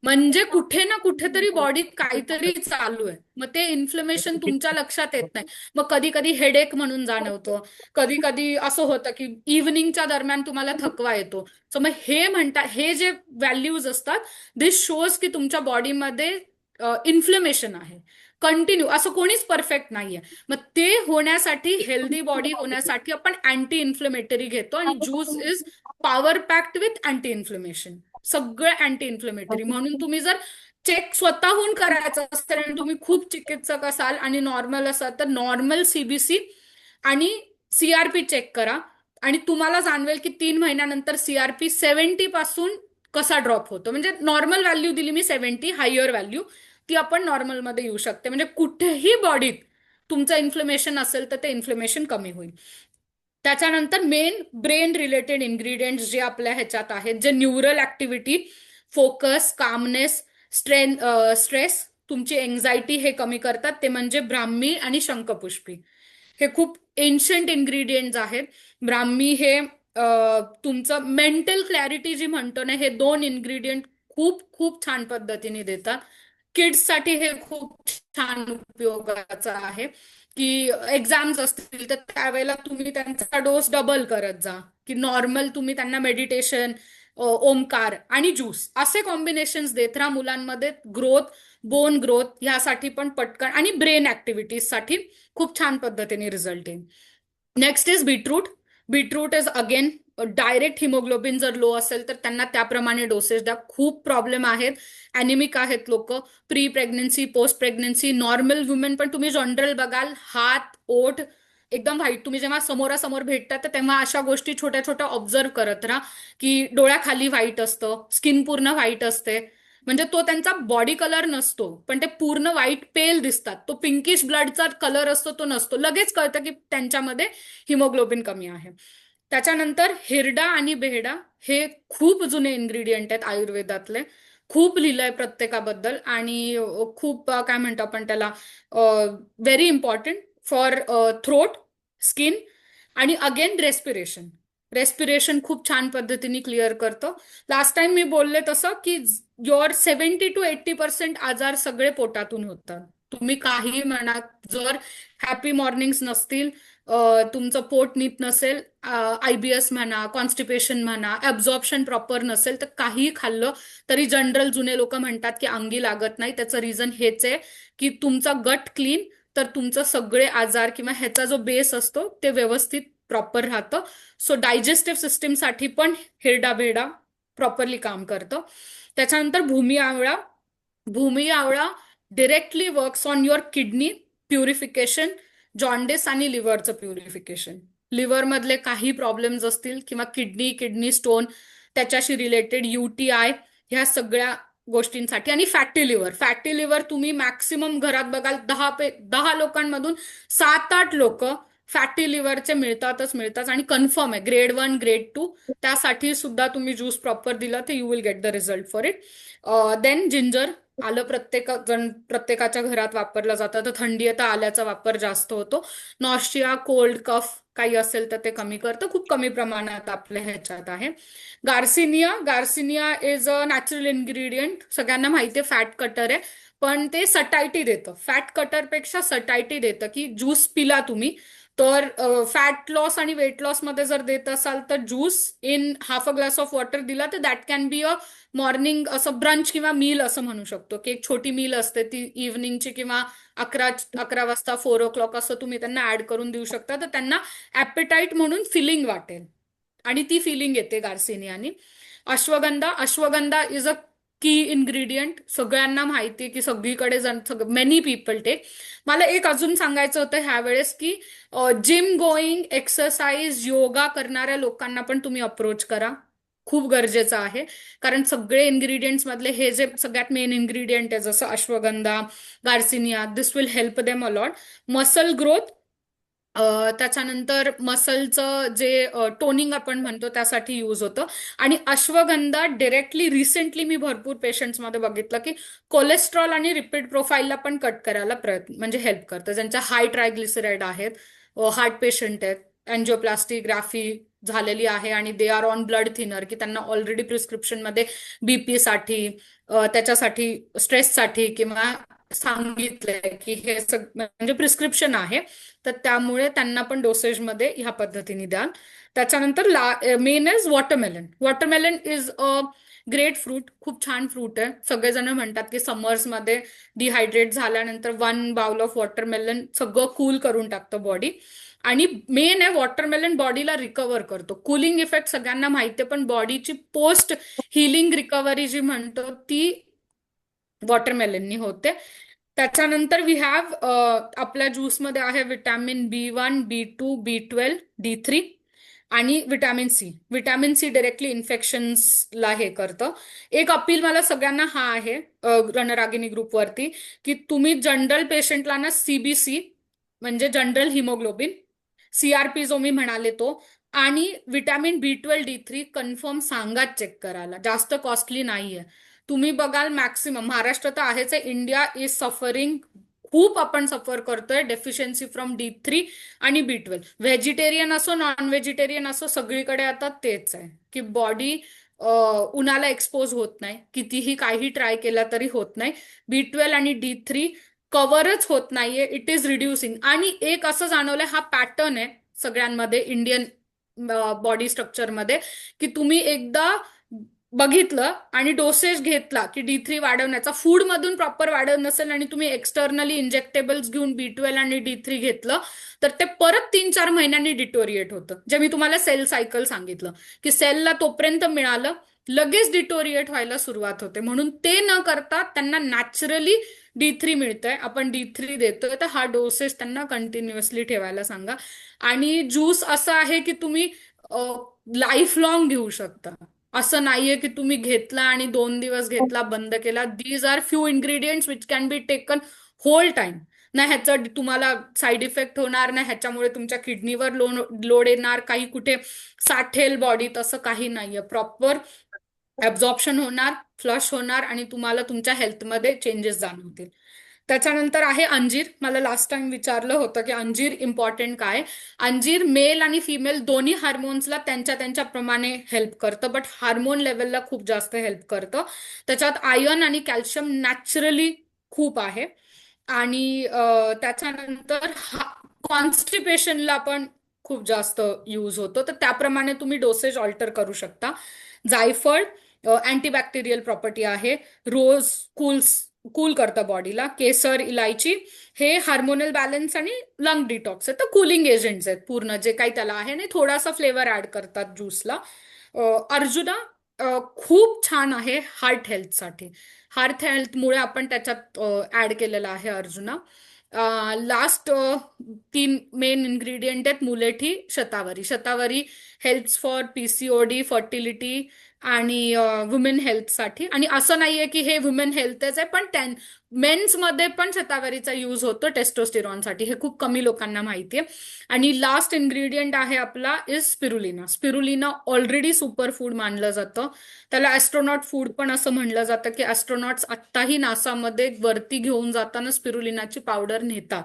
म्हणजे कुठे ना कुठेतरी बॉडीत काहीतरी चालू आहे. मग ते इन्फ्लमेशन तुमच्या लक्षात येत नाही. मग कधी कधी हेडेक म्हणून जाणवतं. कधी कधी असं होतं की इव्हनिंगच्या दरम्यान तुम्हाला थकवा येतो. सो मग हे म्हणतात हे जे व्हॅल्यूज असतात दिस शोज की तुमच्या बॉडीमध्ये इन्फ्लमेशन आहे कंटिन्यू. असं कोणीच परफेक्ट नाहीये. मग ते होण्यासाठी हेल्दी बॉडी होण्यासाठी आपण अँटी इन्फ्लेमेटरी घेतो आणि juice is power packed with anti inflammation. सगळं अँटी इन्फ्लेमेटरी. म्हणून तुम्ही जर चेक स्वतःहून करायचं असेल आणि तुम्ही खूप चिकित्सक असाल आणि नॉर्मल असाल तर नॉर्मल CBC आणि CRP चेक करा. आणि तुम्हाला जाणवेल की 3 महिन्यानंतर CRP 70 पासून कसा ड्रॉप होतो. म्हणजे नॉर्मल व्हॅल्यू दिली मी 70 हायर व्हॅल्यू ती आपण नॉर्मलमध्ये येऊ शकते. म्हणजे कुठेही बॉडीत तुमचं इन्फ्लेमेशन असेल तर ते इन्फ्लेमेशन कमी होईल. त्याच्यानंतर मेन ब्रेन रिलेटेड इन्ग्रेडियंट्स जे आपल्या ह्याच्यात आहेत जे neural activity focus calmness stress तुमची एन्झायटी हे कमी करतात ते म्हणजे ब्राह्मी आणि शंखपुष्पी. हे खूप एन्शंट इन्ग्रेडियंट्स आहेत. ब्राह्मी हे तुमचं मेंटल क्लॅरिटी जी म्हणतो ना हे 2 इन्ग्रेडियंट खूप खूप छान पद्धतीने देतात. किड्ससाठी हे खूप छान उपयोगाचं आहे की एक्झाम्स असतील तर त्यावेळेला तुम्ही त्यांचा डोस डबल करत जा. की नॉर्मल तुम्ही त्यांना मेडिटेशन ओमकार आणि ज्यूस असे कॉम्बिनेशन्स देत राहा. मुलांमध्ये ग्रोथ बोन ग्रोथ ह्यासाठी पण पटकन आणि ब्रेन ऍक्टिव्हिटीज साठी खूप छान पद्धतीने रिझल्ट येईल. Next is beetroot. Beetroot is again direct haemoglobin जर लो असेल तर त्यांना त्याप्रमाणे डोसेस द्या. खूप प्रॉब्लेम आहेत. अॅनिमिक आहेत लोक. Pre pregnancy post pregnancy normal women पण तुम्ही जनरल बघाल हात ओठ एकदम व्हाईट. तुम्ही जेव्हा समोरासमोर भेटतात तर तेव्हा अशा गोष्टी छोट्या छोट्या ऑब्झर्व करत राहा की डोळ्याखाली व्हाईट असतं स्किन पूर्ण व्हाईट असते. म्हणजे तो त्यांचा बॉडी कलर नसतो पण ते पूर्ण व्हाईट पेल दिसतात. तो पिंकिश ब्लडचा कलर असतो तो नसतो. लगेच कळतं की त्यांच्यामध्ये हिमोग्लोबिन कमी आहे. त्याच्यानंतर हिरडा आणि बेहडा हे खूप जुने इन्ग्रेडियंट आहेत आयुर्वेदातले. खूप लिहिलंय प्रत्येकाबद्दल आणि खूप काय म्हणतो आपण त्याला very important for throat skin आणि अगेन रेस्पिरेशन. रेस्पिरेशन खूप छान पद्धतीने क्लिअर करतं. लास्ट टाइम मी बोलले तसं की योर 70 to 80% आजार सगळे पोटातून होतात. तुम्ही काही म्हणा, जर हॅपी मॉर्निंग्स नसतील, तुमचं पोट नीट नसेल, IBS म्हणा, कॉन्स्टिपेशन म्हणा, ऍब्झॉर्प्शन प्रॉपर नसेल, तर काही खाल्लं तरी जनरल जुने लोक म्हणतात की अंगी लागत नाही. त्याचं रिझन हेच आहे की तुमचा गट क्लीन, तर तुमचं सगळे आजार किंवा ह्याचा जो बेस असतो ते व्यवस्थित प्रॉपर राहतं. सो डायजेस्टिव्ह सिस्टीमसाठी पण हिरडा भेरडा प्रॉपरली काम करतं. त्याच्यानंतर भूमी आवळा directly works on your kidney purification, jaundice आणि लिव्हरचं प्युरिफिकेशन. लिव्हर मधले काही प्रॉब्लेम्स असतील किंवा किडनी स्टोन त्याच्याशी रिलेटेड, UTI, ह्या सगळ्या गोष्टींसाठी. आणि फॅटी लिव्हर तुम्ही मॅक्सिमम घरात बघाल, 10 लोकांमधून 7-8 लोक फॅटी लिव्हरचे मिळतात आणि कन्फर्म आहे, ग्रेड 1 ग्रेड 2. त्यासाठी सुद्धा तुम्ही ज्यूस प्रॉपर दिला तर you will get the result for it. Then ginger, आलं प्रत्येकाच्या घरात वापरलं जातं, तर थंडी आहे तर आल्याचा वापर जास्त होतो. नॉस्ट्रिया, कोल्ड, कफ काही असेल तर ते कमी करतं. खूप कमी प्रमाणात आपल्या ह्याच्यात आहे. Garcinia is a natural ingredient. सगळ्यांना माहिती आहे फॅट कटर आहे, पण ते सटायटी देतं. फॅट कटरपेक्षा सटायटी देतं, की ज्यूस पिला तुम्ही तर फॅट लॉस आणि वेट लॉस मध्ये जर देत असाल तर juice in half a glass of water दिला तर that can be a morning असं ब्रंच किंवा मील असं म्हणू शकतो, की एक छोटी मील असते ती इव्हनिंगची, किंवा 11 वाजता 4 o'clock असं तुम्ही त्यांना ऍड करून देऊ शकता, तर त्यांना ऍपेटाईट म्हणून फिलिंग वाटेल. आणि ती फिलिंग येते गार्सिनियानी. अश्वगंधा इज अ की इन्ग्रेडियंट. सगळ्यांना माहिती आहे की सगळीकडे मेनी पीपल टेक. मला एक अजून सांगायचं होतं ह्या वेळेस की जिम गोईंग, एक्सरसाइज, योगा करणाऱ्या लोकांना पण तुम्ही अप्रोच करा. खूप गरजेचं आहे, कारण सगळे इन्ग्रेडियंट्स मधले हे जे सगळ्यात मेन इन्ग्रेडियंट आहे, जसं ashwagandha, garcinia, this will help them allot. Muscle growth, त्याच्यानंतर मसलचं जे टोनिंग आपण म्हणतो त्यासाठी यूज होतं. आणि अश्वगंधा डिरेक्टली रिसेंटली मी भरपूर पेशंट्समध्ये बघितलं की कोलेस्ट्रॉल आणि रिपीड प्रोफाईलला पण कट करायला म्हणजे हेल्प करतं. ज्यांच्या हाय ट्रायग्लिसराईड आहेत, हार्ट पेशंट आहेत, अँजिओप्लास्टी झालेली आहे आणि they are on blood thinner, की त्यांना ऑलरेडी प्रिस्क्रिप्शनमध्ये BP साठी, त्याच्यासाठी, स्ट्रेससाठी किंवा सांगितलंय की हे म्हणजे प्रिस्क्रिप्शन आहे, तर त्यामुळे त्यांना पण डोसेजमध्ये ह्या पद्धतीने द्याल. त्याच्यानंतर main is watermelon is a great fruit. खूप छान फ्रूट आहे. सगळेजण म्हणतात की समर्समध्ये डिहायड्रेट झाल्यानंतर 1 बाउल ऑफ वॉटरमेलन सगळं कूल करून टाकतं बॉडी. आणि मेन आहे वॉटरमेलन बॉडीला रिकवर करतो. कुलिंग इफेक्ट सगळ्यांना माहिती आहे, पण बॉडीची पोस्ट हिलिंग रिकव्हरी जी म्हणतो ती वॉटरमेलननी होते. त्याच्यानंतर वी हॅव, आपल्या ज्यूसमध्ये आहे vitamin B1, B2, B12, D3 आणि विटॅमिन सी डायरेक्टली इन्फेक्शन्सला हे करतं. एक अपील मला सगळ्यांना हा आहे, रणरागिणी ग्रुपवरती, की तुम्ही जनरल पेशंटला ना CBC म्हणजे जनरल हिमोग्लोबिन, CRP जो मी म्हणाले तो, आणि विटॅमिन B12, D3 कन्फर्म सांगा चेक करायला. जास्त कॉस्टली नाहीये. तुम्ही बघाल मॅक्सिमम, महाराष्ट्र तर आहेच आहे, इंडिया इज सफरिंग, खूप आपण सफर करतोय डेफिशियन्सी फ्रॉम D3 आणि B12. व्हेजिटेरियन असो नॉन व्हेजिटेरियन असो, सगळीकडे आता तेच आहे की बॉडी उन्हाला एक्सपोज होत नाही, कितीही काही ट्राय केला तरी होत नाही. B12 आणि D3 कव्हरच होत नाहीये, इट इज रिड्युसिंग. आणि एक असं जाणवलंय, हा पॅटर्न आहे सगळ्यांमध्ये इंडियन बॉडी स्ट्रक्चरमध्ये, की तुम्ही एकदा बघितलं आणि डोसेज घेतला की D3 वाढवण्याचा, फूड मधून प्रॉपर वाढत नसेल आणि तुम्ही एक्सटर्नली इंजेक्टेबल्स घेऊन B12 आणि D3 घेतलं, तर ते परत 3-4 महिन्यांनी डिटोरिएट होतं. जे मी तुम्हाला सेल सायकल सांगितलं, की सेलला तोपर्यंत मिळालं, लगेच डिटोरिएट व्हायला सुरुवात होते. म्हणून ते न करता त्यांना नॅचरली D3 मिळतंय, आपण D3 देतोय, तर हा डोसेस त्यांना कंटिन्युअसली ठेवायला सांगा. आणि ज्यूस असं आहे की तुम्ही लाईफ लॉंग घेऊ शकता. असं नाहीये की तुम्ही घेतला आणि 2 दिवस घेतला बंद केला. These are few ingredients which can be taken whole time. ना ह्याचा तुम्हाला साईड इफेक्ट होणार, ना ह्याच्यामुळे तुमच्या किडनीवर लोड येणार, काही कुठे साठेल बॉडी, तसं काही नाहीये. प्रॉपर ऍब्झॉर्प्शन होणार, फ्लश होणार आणि तुम्हाला तुमच्या हेल्थमध्ये चेंजेस जाणवतील. त्याच्यानंतर आहे अंजीर. मला लास्ट टाइम विचारलं होतं की अंजीर इम्पॉर्टंट काय. अंजीर मेल आणि फिमेल दोन्ही हार्मोन्सला त्यांच्या त्यांच्याप्रमाणे हेल्प करतं, बट हार्मोन लेवलला खूप जास्त हेल्प करतं. त्याच्यात आयर्न आणि कॅल्शियम नॅचरली खूप आहे. आणि त्याच्यानंतर कॉन्स्टिपेशनला पण खूप जास्त यूज होतो, तर त्याप्रमाणे तुम्ही डोसेज ऑल्टर करू शकता. जायफळ अँटीबॅक्टेरियल प्रॉपर्टी आहे. रोज कूल्स कूल करतं बॉडीला. केसर, इलायची हे हार्मोनल बॅलन्स आणि लंग डिटॉक्स आहेत, तर कूलिंग एजंट्स आहेत पूर्ण जे काही त्याला आहे. आणि थोडासा फ्लेवर ऍड करतात ज्यूसला. अर्जुना खूप छान आहे हार्ट हेल्थसाठी. हार्ट हेल्थमुळे आपण त्याच्यात ऍड केलेला आहे अर्जुना. लास्ट तीन मेन इन्ग्रेडियंट आहेत मुलेठी, शतावरी. शतावरी हेल्प्स फॉर पीसीओडी, फर्टिलिटी आणि वुमेन हेल्थसाठी. आणि असं नाहीये की हे वुमेन हेल्थच आहे, पण मेन्स मध्ये पण शतावरीचा यूज होतो टेस्टोस्टेरॉनसाठी. हे खूप कमी लोकांना माहितीये. आणि लास्ट इन्ग्रेडियंट आहे आपला is spirulina. Spirulina already super food मानलं जातं. त्याला ॲस्ट्रोनॉट फूड पण असं म्हणलं जातं, की ॲस्ट्रोनॉट्स आत्ताही नासामध्ये वरती घेऊन जाताना स्पिरुलिनाची पावडर नेतात.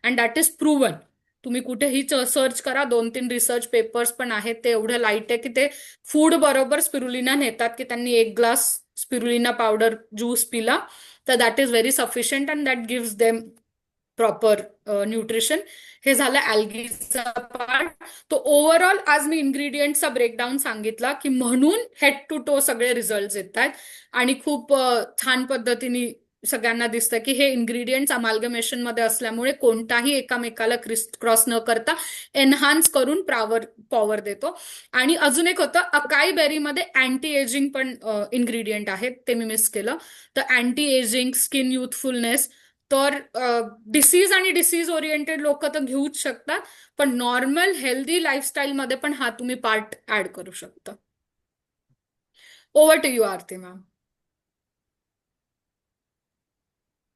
And that is proven. तुम्ही कुठेही सर्च करा, 2-3 रिसर्च पेपर्स पण आहेत. ते एवढं लाईट आहे की ते फूड बरोबर स्पिरुलिना नेतात, की त्यांनी एक ग्लास स्पिरुलिना पावडर ज्यूस पिला तर that is very sufficient and that gives them proper nutrition. हे झालं अल्गीचा पार्ट. तो ओव्हरऑल आज मी इन्ग्रेडियंटचा ब्रेकडाऊन सांगितला, की म्हणून हेड टू टो सगळे रिझल्ट येत आहेत. आणि खूप छान पद्धतीने सगळ्यांना दिसतं की हे इन्ग्रेडियंट्स अमाल्गमेशन मध्ये असल्यामुळे कोणताही एकामेकाला क्रॉस न करता एनहान्स करून पॉवर देतो. आणि अजून एक होतं, अकाई बेरीमध्ये अँटी एजिंग पण इन्ग्रेडियंट आहेत, ते मी मिस केलं. तर अँटी एजिंग, स्किन युथफुलनेस, तर डिसीज आणि डिसीज ओरिएंटेड लोक तर घेऊच शकतात, पण नॉर्मल हेल्दी लाईफस्टाईल मध्ये पण हा तुम्ही पार्ट ऍड करू शकता. Over to you Aarti ma'am.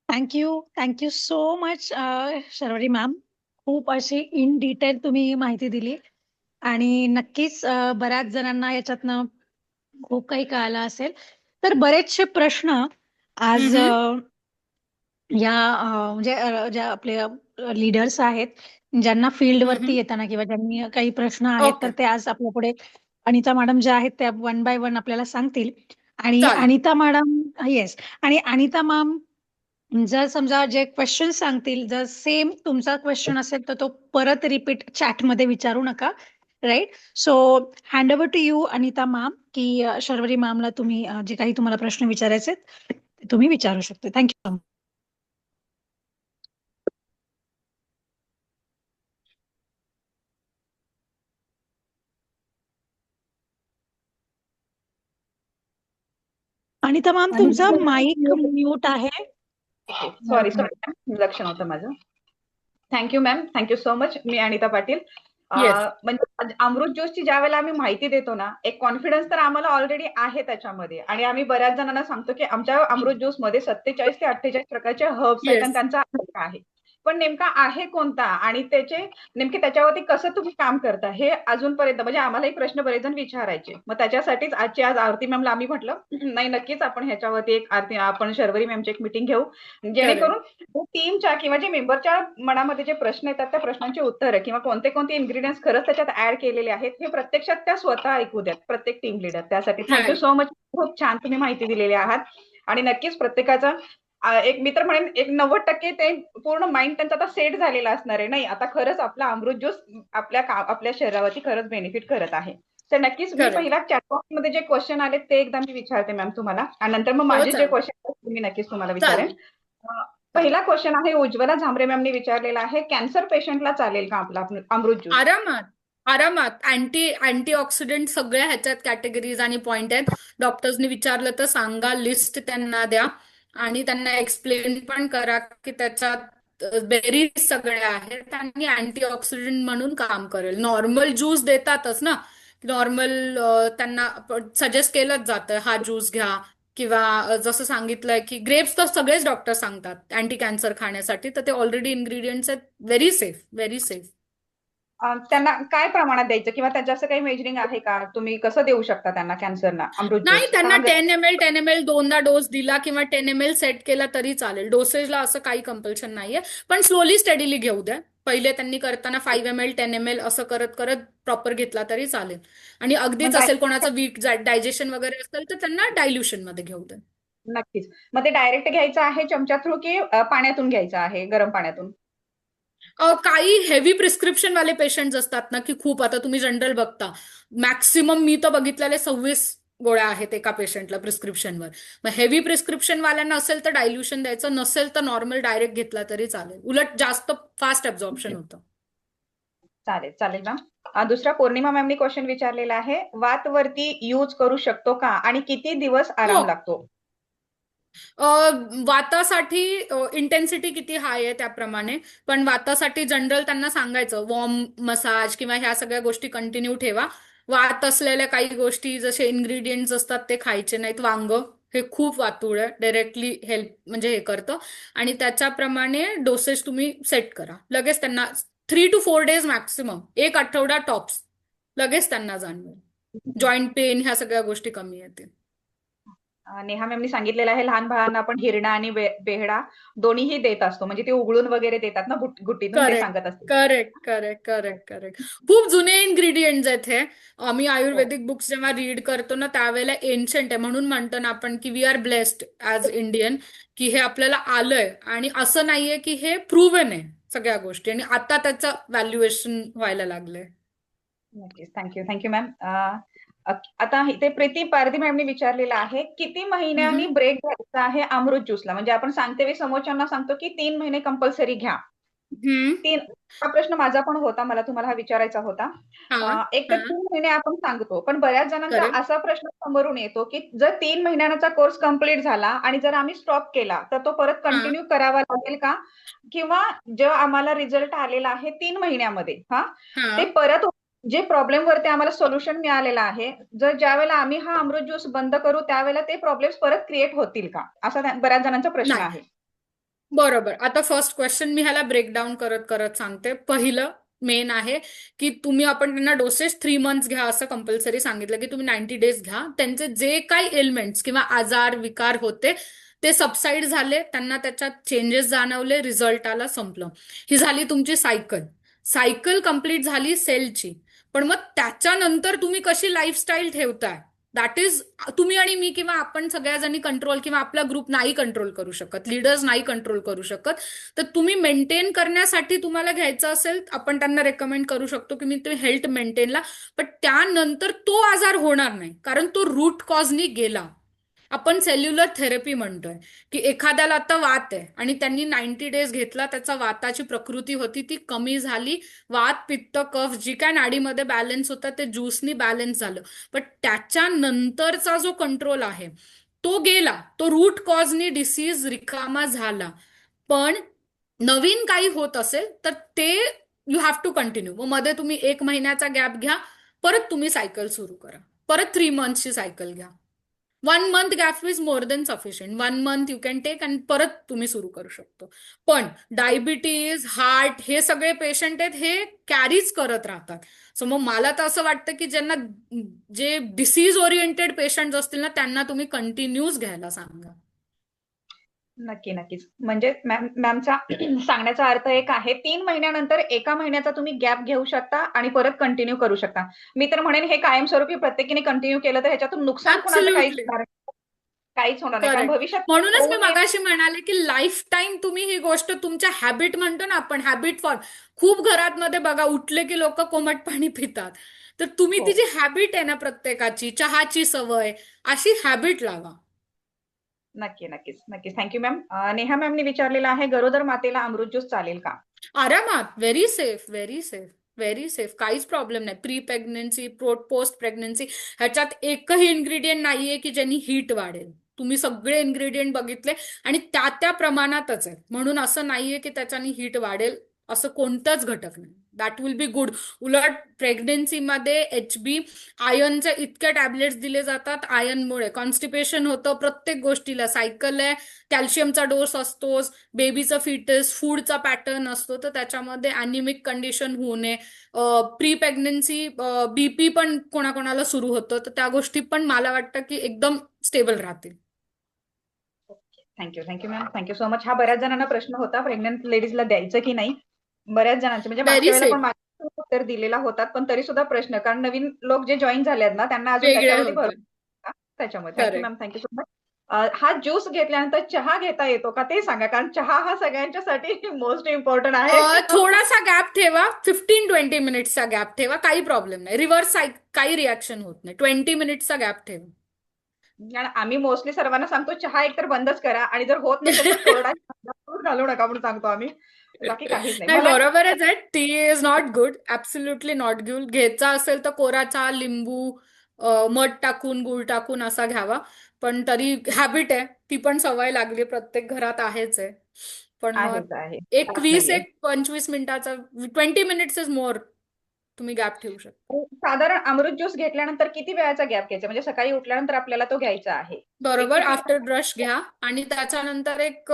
Thank you so much Sharvari ma'am. खूप अशी इन डिटेल तुम्ही माहिती दिली आणि नक्कीच बऱ्याच जणांना याच्यातनं खूप काही कळालं असेल. तर बरेचसे प्रश्न आज हम्म. या म्हणजे ज्या आपले लीडर्स आहेत, ज्यांना फील्डवरती हम्म. येताना किंवा ज्यांनी काही प्रश्न आहेत, तर ओके. ते आज आपल्या पुढे अनिता मॅडम ज्या आहेत त्या वन बाय वन आपल्याला सांगतील. आणि चालेल. अनिता मॅडम, येस, आणि अनिता मॅम जर समजा जे क्वेश्चन सांगतील, जर सेम तुमचा क्वेश्चन असेल तर तो परत रिपीट चॅटमध्ये विचारू नका. Right. So hand over to you Anita ma'am, की शर्वरी मॅमला तुम्ही जे काही तुम्हाला प्रश्न विचारायचे आहेत, ते तुम्ही विचारू शकता. थँक्यू. अनिता मॅम, आणि तुमचा माईक म्यूट आहे. सॉरी सॉरी लक्ष नव्हतं माझं. Thank you ma'am, thank you so much. मी अनिता पाटील. येस. म्हणजे अमृत ज्यूसची ज्या वेळेला आम्ही माहिती देतो ना, एक कॉन्फिडन्स तर आम्हाला ऑलरेडी आहे त्याच्यामध्ये. आणि आम्ही बऱ्याच जणांना सांगतो की आमच्या अमृत ज्यूस मध्ये 27 ते 48 प्रकारचे हर्ब्स आहेत आणि येस. त्यांचा अर्थ आहे. पण नेमका आहे कोणता आणि त्याचे नेमके त्याच्यावरती कसं तुम्ही काम करता हे अजूनपर्यंत म्हणजे आम्हालाही प्रश्न बरेच जण विचारायचे. मग त्याच्यासाठीच आज आरती मॅमला आम्ही म्हटलं नाही, नक्कीच आपण ह्याच्यावरती एक आरती आपण शर्वरी मॅमची एक मीटिंग घेऊ, करेक्ट. जेणेकरून टीमच्या किंवा जे मेंबरच्या मनामध्ये जे प्रश्न येतात त्या प्रश्नांची उत्तरं किंवा कोणते कोणते इन्ग्रेडियंट्स खरंच त्याच्यात ऍड केलेले आहेत हे प्रत्यक्षात त्या स्वतः ऐकू द्यात, प्रत्येक टीम लिडर. त्यासाठी थँक्यू राईट. So much. खूप छान तुम्ही माहिती दिलेली आहात. आणि नक्कीच प्रत्येकाचा एक मित्र म्हणेन एक 90% ते पूर्ण माइंड त्यांचा आता सेट झालेला असणार आहे. नाही, आता खरंच आपला अमृत ज्यूस आपल्या शरीरावरती खरंच बेनिफिट करत आहे. तर नक्कीच मी करेक्ट. पहिला चॅटबॉक्स मध्ये जे क्वेश्चन आले ते एकदा मी विचारते मॅम तुम्हाला, आणि नंतर मग हो माझे जे चालेल. क्वेश्चन मी नक्कीच तुम्हाला विचारेन. चालेल. पहिला क्वेश्चन आहे उज्ज्वला झांबरे मॅमने विचारलेला आहे, कॅन्सर पेशंटला चालेल का आपला अमृत ज्यूस? आरामात. आरामात. अँटी ऑक्सिडेंट सगळ्या ह्याच्यात कॅटेगरीज आणि पॉइंट आहेत. डॉक्टर्सनी विचारलं तर सांगा, लिस्ट त्यांना द्या आणि त्यांना एक्सप्लेन पण करा की त्याच्यात बेरीज सगळ्या आहेत आणि अँटीऑक्सिडंट म्हणून काम करेल. नॉर्मल ज्यूस देतातच ना, नॉर्मल त्यांना सजेस्ट केलंच जातं हा ज्यूस घ्या. किंवा जसं सांगितलंय की ग्रेप्स तर सगळेच डॉक्टर सांगतात अँटी कॅन्सर खाण्यासाठी, तर ते ऑलरेडी इन्ग्रेडियंट्स आहेत. Very safe, very safe. त्यांना काय प्रमाणात द्यायचं किंवा त्याचं असं काही मेजरिंग आहे का? तुम्ही कसं देऊ शकता त्यांना कॅन्सरना अमृत नाही, ज्यूस त्यांना का 10 ml दोनदा डोस दिला किंवा 10 ml सेट केला तरी चालेल. डोसेजला असं काही कंपल्शन नाहीये, पण स्लोली स्टडीली घेऊ द्या. पहिले त्यांनी करताना 5 ml 10 ml असं करत करत प्रॉपर घेतला तरी चालेल. आणि मग अगदीच असेल कोणाचं वीक डायजेशन वगैरे असेल तर त्यांना डायल्युशन मध्ये घेऊ द्या. नक्कीच. मग ते डायरेक्ट घ्यायचं आहे चमच्या थ्रू की पाण्यातून घ्यायचं आहे, गरम पाण्यातून? काही हेवी प्रिस्क्रिप्शन वाले पेशंट असतात ना, की खूप, आता तुम्ही जनरल बघता, मॅक्सिमम मी तर बघितलेले 26 गोळ्या आहेत एका पेशंटला प्रिस्क्रिप्शनवर. मग हेवी प्रिस्क्रिप्शन वाल्यांना असेल तर डायल्युशन द्यायचं, नसेल तर नॉर्मल डायरेक्ट घेतला तरी चालेल. उलट जास्त फास्ट ऍब्झॉर्प्शन होतं. चालेल चालेल मॅम. दुसरा पौर्णिमा मॅमनी क्वेश्चन विचारलेला आहे, वातवरती यूज करू शकतो का आणि किती दिवस हो. आराम लागतो? वातासाठी इंटेन्सिटी किती हाय आहे त्याप्रमाणे, पण वातासाठी जनरल त्यांना सांगायचं वॉर्म मसाज किंवा ह्या सगळ्या गोष्टी कंटिन्यू ठेवा. वात असलेल्या काही गोष्टी जसे इन्ग्रेडियंट्स असतात ते खायचे नाहीत. वांग हे खूप वातुळ आहे, डायरेक्टली हेल्प म्हणजे हे करतं. आणि त्याच्याप्रमाणे डोसेस तुम्ही सेट करा. लगेच त्यांना 3 to 4 days मॅक्सिमम, एक आठवडा टॉप्स, लगेच त्यांना जाणवेल. जॉईंट पेन ह्या सगळ्या गोष्टी कमी येतील. नेहा मॅमनी सांगितलेलं आहे, लहान बाळांना आपण हिरडा आणि बेहडा दोन्हीही देत असतो, म्हणजे ते उघडून वगैरे देतात ना गुट्टीतून, ते करेक्ट सांगत असते. Correct correct correct correct. खूप जुने इन्ग्रेडियंट्स आहेत हे. आम्ही हो. आयुर्वेदिक बुक्स जेव्हा रीड करतो ना त्यावेळेला एन्शंट आहे, म्हणून म्हणतो ना आपण की we are blessed as Indian, की हे आपल्याला आलंय. आणि असं नाहीये की हे प्रूव्हन आहे सगळ्या गोष्टी, आणि आता त्याचं व्हॅल्युएशन व्हायला लागलंय. नक्कीच. Thank you ma'am. आता इथे प्रीती पारधी मॅमनी विचारलेलं आहे, किती महिन्यांनी ब्रेक घ्यायचा आहे अमृत ज्यूसला? म्हणजे आपण सांगते वेळी समोरच्यांना सांगतो की 3 महिने कंपल्सरी घ्या. हम्म. हा प्रश्न माझा पण होता, मला तुम्हाला हा विचारायचा होता. हा एक तर 3 महिने आपण सांगतो, पण बऱ्याच जणांचा करेक्ट. असा प्रश्न समोरून येतो की जर 3 महिन्यांचा कोर्स कंप्लीट झाला आणि जर आम्ही स्टॉप केला तर तो परत हा कंटिन्यू करावा लागेल का? किंवा जेव्हा आम्हाला रिझल्ट आलेला आहे 3 महिन्यामध्ये हा ते परत जे प्रॉब्लेम वरती आम्हाला सोल्युशन मिळालेलं आहे, जर ज्यावेळेला आम्ही हा अमृत ज्यूस बंद करू त्यावेळेला ते प्रॉब्लेम्स परत क्रिएट होतील का? असा बऱ्याच जणांचा प्रश्न नाही. आहे. बरोबर. आता फर्स्ट क्वेश्चन मी ह्याला ब्रेकडाऊन करत करत सांगते. पहिलं मेन आहे की तुम्ही, आपण त्यांना डोसेस 3 months घ्या असं कंपल्सरी सांगितलं की तुम्ही 90 days घ्या. त्यांचे जे काही एलिमेंट्स किंवा आजार विकार होते ते सबसाईड झाले, त्यांना त्याच्यात चेंजेस जाणवले, रिझल्ट आला, संपलं. ही झाली तुमची सायकल. सायकल कंप्लीट झाली सेलची. पण मग त्याच्यानंतर तुम्ही कशी लाईफस्टाईल ठेवताय, दॅट इज तुम्ही आणि मी किंवा आपण सगळ्याजणी कंट्रोल, किंवा आपला ग्रुप नाही कंट्रोल करू शकत, लीडर्स नाही कंट्रोल करू शकत. तर तुम्ही मेंटेन करण्यासाठी तुम्हाला घ्यायचं असेल, आपण त्यांना रेकमेंड करू शकतो की मी तुम्ही हेल्थ मेंटेनला. पण त्यानंतर तो आजार होणार नाही, कारण तो रूट कॉजनी गेला. आपण सेल्युलर थेरपी म्हणतोय की एखाद्याला आता वात आहे आणि त्यांनी 90 days घेतला, त्याचा वाताची प्रकृती होती ती कमी झाली, वात पित्त कफ जी काय नाडीमध्ये बॅलन्स होता ते ज्यूसनी बॅलन्स झालं. पण त्याच्यानंतरचा जो कंट्रोल आहे तो गेला, तो रूट कॉजनी डिसीज रिकामा झाला. पण नवीन काही होत असेल तर ते यू हॅव टू कंटिन्यू. मग मध्ये तुम्ही 1 महिन्याचा गॅप घ्या, परत तुम्ही सायकल सुरू करा, परत 3 monthsची सायकल घ्या. 1 month gap is more than sufficient. 1 month you can take आणि परत तुम्ही सुरू करू शकतो. पण डायबिटीज, हार्ट हे सगळे पेशंट आहेत, हे कॅरीच करत राहतात. सो मग मला तर असं वाटतं की ज्यांना, जे डिसीज ओरिएंटेड पेशंट असतील ना, त्यांना तुम्ही कंटिन्यूच घ्यायला सांगा. नक्कीच. म्हणजे मॅमचा सांगण्याचा अर्थ एक आहे, 3 महिन्यानंतर 1 महिन्याचा तुम्ही गॅप घेऊ शकता आणि परत कंटिन्यू करू शकता. मी तर म्हणेन हे कायमस्वरूपी प्रत्येकाने कंटिन्यू केलं तर ह्याच्यातून नुकसान कुणाचं ऍब्सोल्युटली काहीच होणार नाही. कारण करेक्ट. भविष्यात म्हणूनच मी होऊ नये. मगाशी म्हणाले की लाईफ टाईम तुम्ही ही गोष्ट तुमच्या हॅबिट म्हणतो ना आपण, हॅबिट फॉर्म. खूप घरात मध्ये बघा, उठले की लोक कोमट पाणी पितात. तर तुम्ही हो. ती जी हॅबिट आहे ना प्रत्येकाची, चहाची सवय, अशी हॅबिट लावा. नक्कीच. Thank you ma'am. नेहा मॅमनी विचारलेलं आहे, गरोदर मातेला अमृत ज्यूस चालेल का? आरामात. Very safe, very safe, very safe. काहीच प्रॉब्लेम नाही. प्री प्रेग्नन्सी, पोस्ट प्रेग्नन्सी ह्याच्यात एकही इन्ग्रेडियंट नाहीये की ज्यांनी हीट वाढेल. तुम्ही सगळे इन्ग्रेडियंट बघितले आणि त्या त्या प्रमाणातच आहे, म्हणून असं नाहीये की त्याच्याने हीट वाढेल, असं कोणताच घटक नाही. That will be good. उलट प्रेग्नेन्सीमध्ये HB आयर्नचे इतके टॅबलेट्स दिले जातात, आयर्नमुळे कॉन्स्टिपेशन होतं, प्रत्येक गोष्टीला सायकल आहे, कॅल्शियमचा डोस असतोच, बेबीचं फिटस, फूडचा पॅटर्न असतो, तर त्याच्यामध्ये अॅनिमिक कंडिशन होऊ नये. प्री प्रेग्नन्सी BP पण कोणाकोणाला सुरू होतं, तर त्या गोष्टी पण मला वाटतं की एकदम स्टेबल राहतील. Thank you ma'am, thank you so much. हा बऱ्याच जणांना प्रश्न होता प्रेग्नंट लेडीजला द्यायचं की नाही. बऱ्याच जणांचे म्हणजे मागच्या व्हेरी वेळेला सेफ. पण मागच्या उत्तर दिलेला होतात, पण तरी सुद्धा प्रश्न, कारण नवीन लोक जे जॉईन झाले आहेत ना त्यांना अजून वेगळे त्याच्यावरती होते. भरपूर त्याच्यामुळे thank you correct. Ma'am, thank you so much. हा ज्यूस घेतल्यानंतर चहा घेता येतो का ते सांगा, कारण चहा हा सगळ्यांच्यासाठी मोस्ट इम्पॉर्टंट आहे. थोडासा गॅप ठेवा, 15-20 मिनिट्सचा गॅप ठेवा, काही प्रॉब्लेम नाही. रिव्हर्स काही रिॲक्शन होत नाही. 20 मिनिट्सचा गॅप ठेवा. कारण आम्ही मोस्टली सर्वांना सांगतो चहा एकतर बंदच करा, आणि जर होत नसेल तर कोरडा चहा घालू नका म्हणून सांगतो आम्ही. बाकी काहीच नाही. नाही, मला बरोबरच आहे. T is not good, absolutely not good. घ्यायचा असेल तर कोरा चहा, लिंबू, मध टाकून, गुळ टाकून असा घ्यावा. पण तरी हॅबिट आहे, ती पण सवय लागली, प्रत्येक घरात आहेच आहे. पण मग आहे एक त्रास 20 नाहीये. एक 25 मिनिटाचा, 20 मिनिट्स इज मोर, तुम्ही गॅप ठेवू शकता. साधारण अमृत ज्यूस घेतल्यानंतर किती वेळाचा गॅप घ्यायचा, म्हणजे सकाळी उठल्यानंतर आपल्याला तो घ्यायचा आहे, एक बरोबर. किती? आफ्टर ब्रश घ्या आणि त्याच्यानंतर एक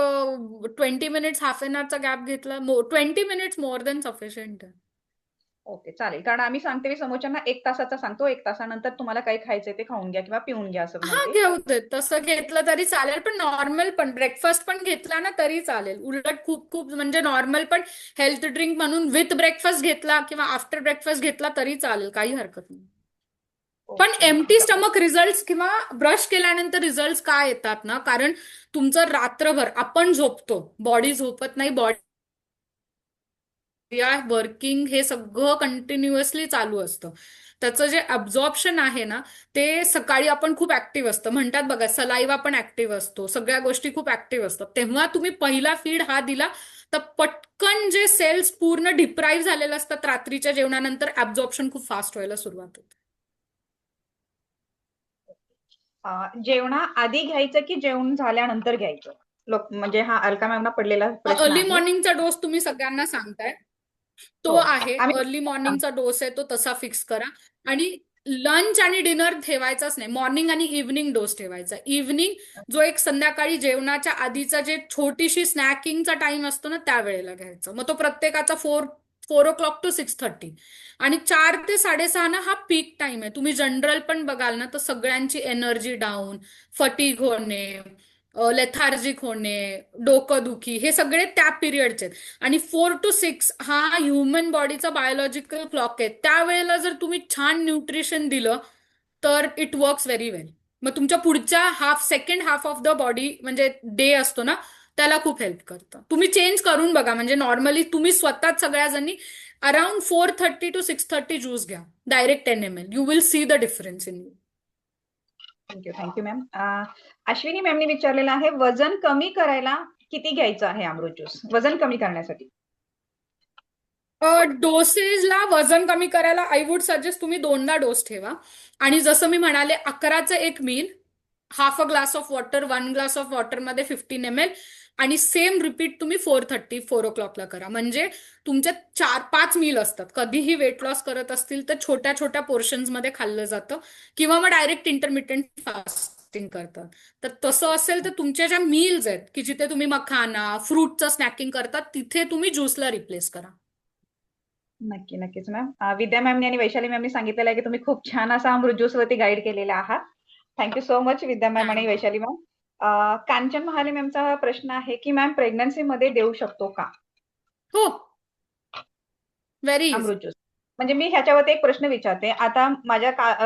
20 मिनिट्स, हाफ एन आवरचा गॅप घेतला. 20 मिनिट्स मोर देन सफिशियंट आहे. ओके, चालेल. कारण आम्ही सांगते समोरच्यांना 1 तासाचा सांगतो, 1 तासानंतर तुम्हाला काही खायचंय ते खाऊन घ्या किंवा पिऊन घ्या असं हा, म्हणते. घेऊ देत, तसं घेतलं तरी चालेल. पण नॉर्मल पण ब्रेकफास्ट पण घेतला ना तरी चालेल. उलट खूप खूप म्हणजे नॉर्मल पण हेल्थ ड्रिंक म्हणून विथ ब्रेकफास्ट घेतला किंवा आफ्टर ब्रेकफास्ट घेतला तरी चालेल, काही हरकत नाही. पण ओके नक्की. एम्प्टी स्टमक रिझल्ट किंवा ब्रश केल्यानंतर रिझल्ट काय येतात ना, कारण तुमचं रात्रभर आपण झोपतो, बॉडी झोपत नाही, बॉडी वर्किंग हे सगळं कंटिन्युअसली चालू असतं. त्याचं जे अब्झॉर्प्शन आहे ना, ते सकाळी आपण खूप ऍक्टिव्ह असतं. म्हणतात बघा, सलाइवा पण ऍक्टिव्ह असतो, सगळ्या गोष्टी खूप ऍक्टिव्ह असतात. तेव्हा तुम्ही पहिला फीड हा दिला तर पटकन जे सेल्स पूर्ण डिप्राईव्ह झालेले असतात रात्रीच्या जेवणानंतर, ऍब्झॉर्प्शन खूप फास्ट व्हायला सुरुवात होते. जेवणा आधी घ्यायचं की जेवण झाल्यानंतर घ्यायचं? लोक म्हणजे हा अलका मॅमना पडलेला प्रश्न अर्ली आहे. मॉर्निंगचा डोस तुम्ही सगळ्यांना सांगताय, तो हो, आहे. आम्ही अर्ली मॉर्निंगचा डोस आहे, तो तसा फिक्स करा. आणि लंच आणि डिनर ठेवायचाच नाही, मॉर्निंग आणि इव्हनिंग डोस ठेवायचा. इव्हनिंग जो एक संध्याकाळी जेवणाच्या आधीचा जे छोटीशी स्नॅकिंगचा टाइम असतो ना, त्यावेळेला घ्यायचा. मग तो प्रत्येकाचा 4 o'clock to 6:30. आणि 4 ते 6:30 ना हा पीक टाइम आहे. तुम्ही जनरल पण बघाल ना, तर सगळ्यांची एनर्जी डाऊन, फटीग होणे, लेथार्जिक होणे, डोकंदुखी, हे सगळे त्या पिरियडचे आहेत. आणि 4 to 6 हा ह्युमन बॉडीचा बायोलॉजिकल क्लॉक आहे. त्यावेळेला जर तुम्ही छान न्यूट्रिशन दिलं तर इट वर्क्स व्हेरी वेल. मग तुमच्या पुढच्या second half of the body म्हणजे डे असतो ना, त्याला खूप हेल्प करतं. तुम्ही चेंज करून बघा. म्हणजे नॉर्मली तुम्ही स्वतःच सगळ्याजणी अराउंड 4:30 to 6:30 ज्यूस घ्या, direct 10 ml. You will see the difference in you. Thank you ma'am. Ashwini मॅमनी विचारलेलं आहे, वजन कमी करायला किती घ्यायचं आहे अमृत ज्यूस, वजन कमी करण्यासाठी? डोसेजला वजन कमी करायला आय वुड सजेस्ट तुम्ही 2दा डोस ठेवा. आणि जसं मी म्हणाले, 11चं एक meal, half a glass of water, 1 glass of water मध्ये 15 ml, आणि सेम रिपीट तुम्ही 4 o'clockला करा. म्हणजे तुमचे 4-5 मील असतात. कधीही वेट लॉस करत असतील तर छोट्या छोट्या पोर्शन्स मध्ये खाल्लं जातं, किंवा मग डायरेक्ट इंटरमिटंट फास्टिंग करतात. तर तसं असेल तर तुमच्या ज्या मील्स आहेत की जिथे तुम्ही मखाना, फ्रूटचं स्नॅकिंग करतात, तिथे तुम्ही ज्यूसला रिप्लेस करा. नक्कीच मॅम. विद्या मॅमनी आणि वैशाली मॅमनी सांगितलेलं आहे की तुम्ही खूप छान असा अमृत ज्यूस वरती गाईड केलेला आहात. थँक्यू सो मच विद्या मॅम आणि वैशाली मॅम. कांचन महाले मॅमचा प्रश्न आहे की मॅम, प्रेग्नन्सी मध्ये देऊ शकतो का हो, व्हेरी इझी. अमृत ज्यूस? म्हणजे मी ह्याच्यावरती एक प्रश्न विचारते. आता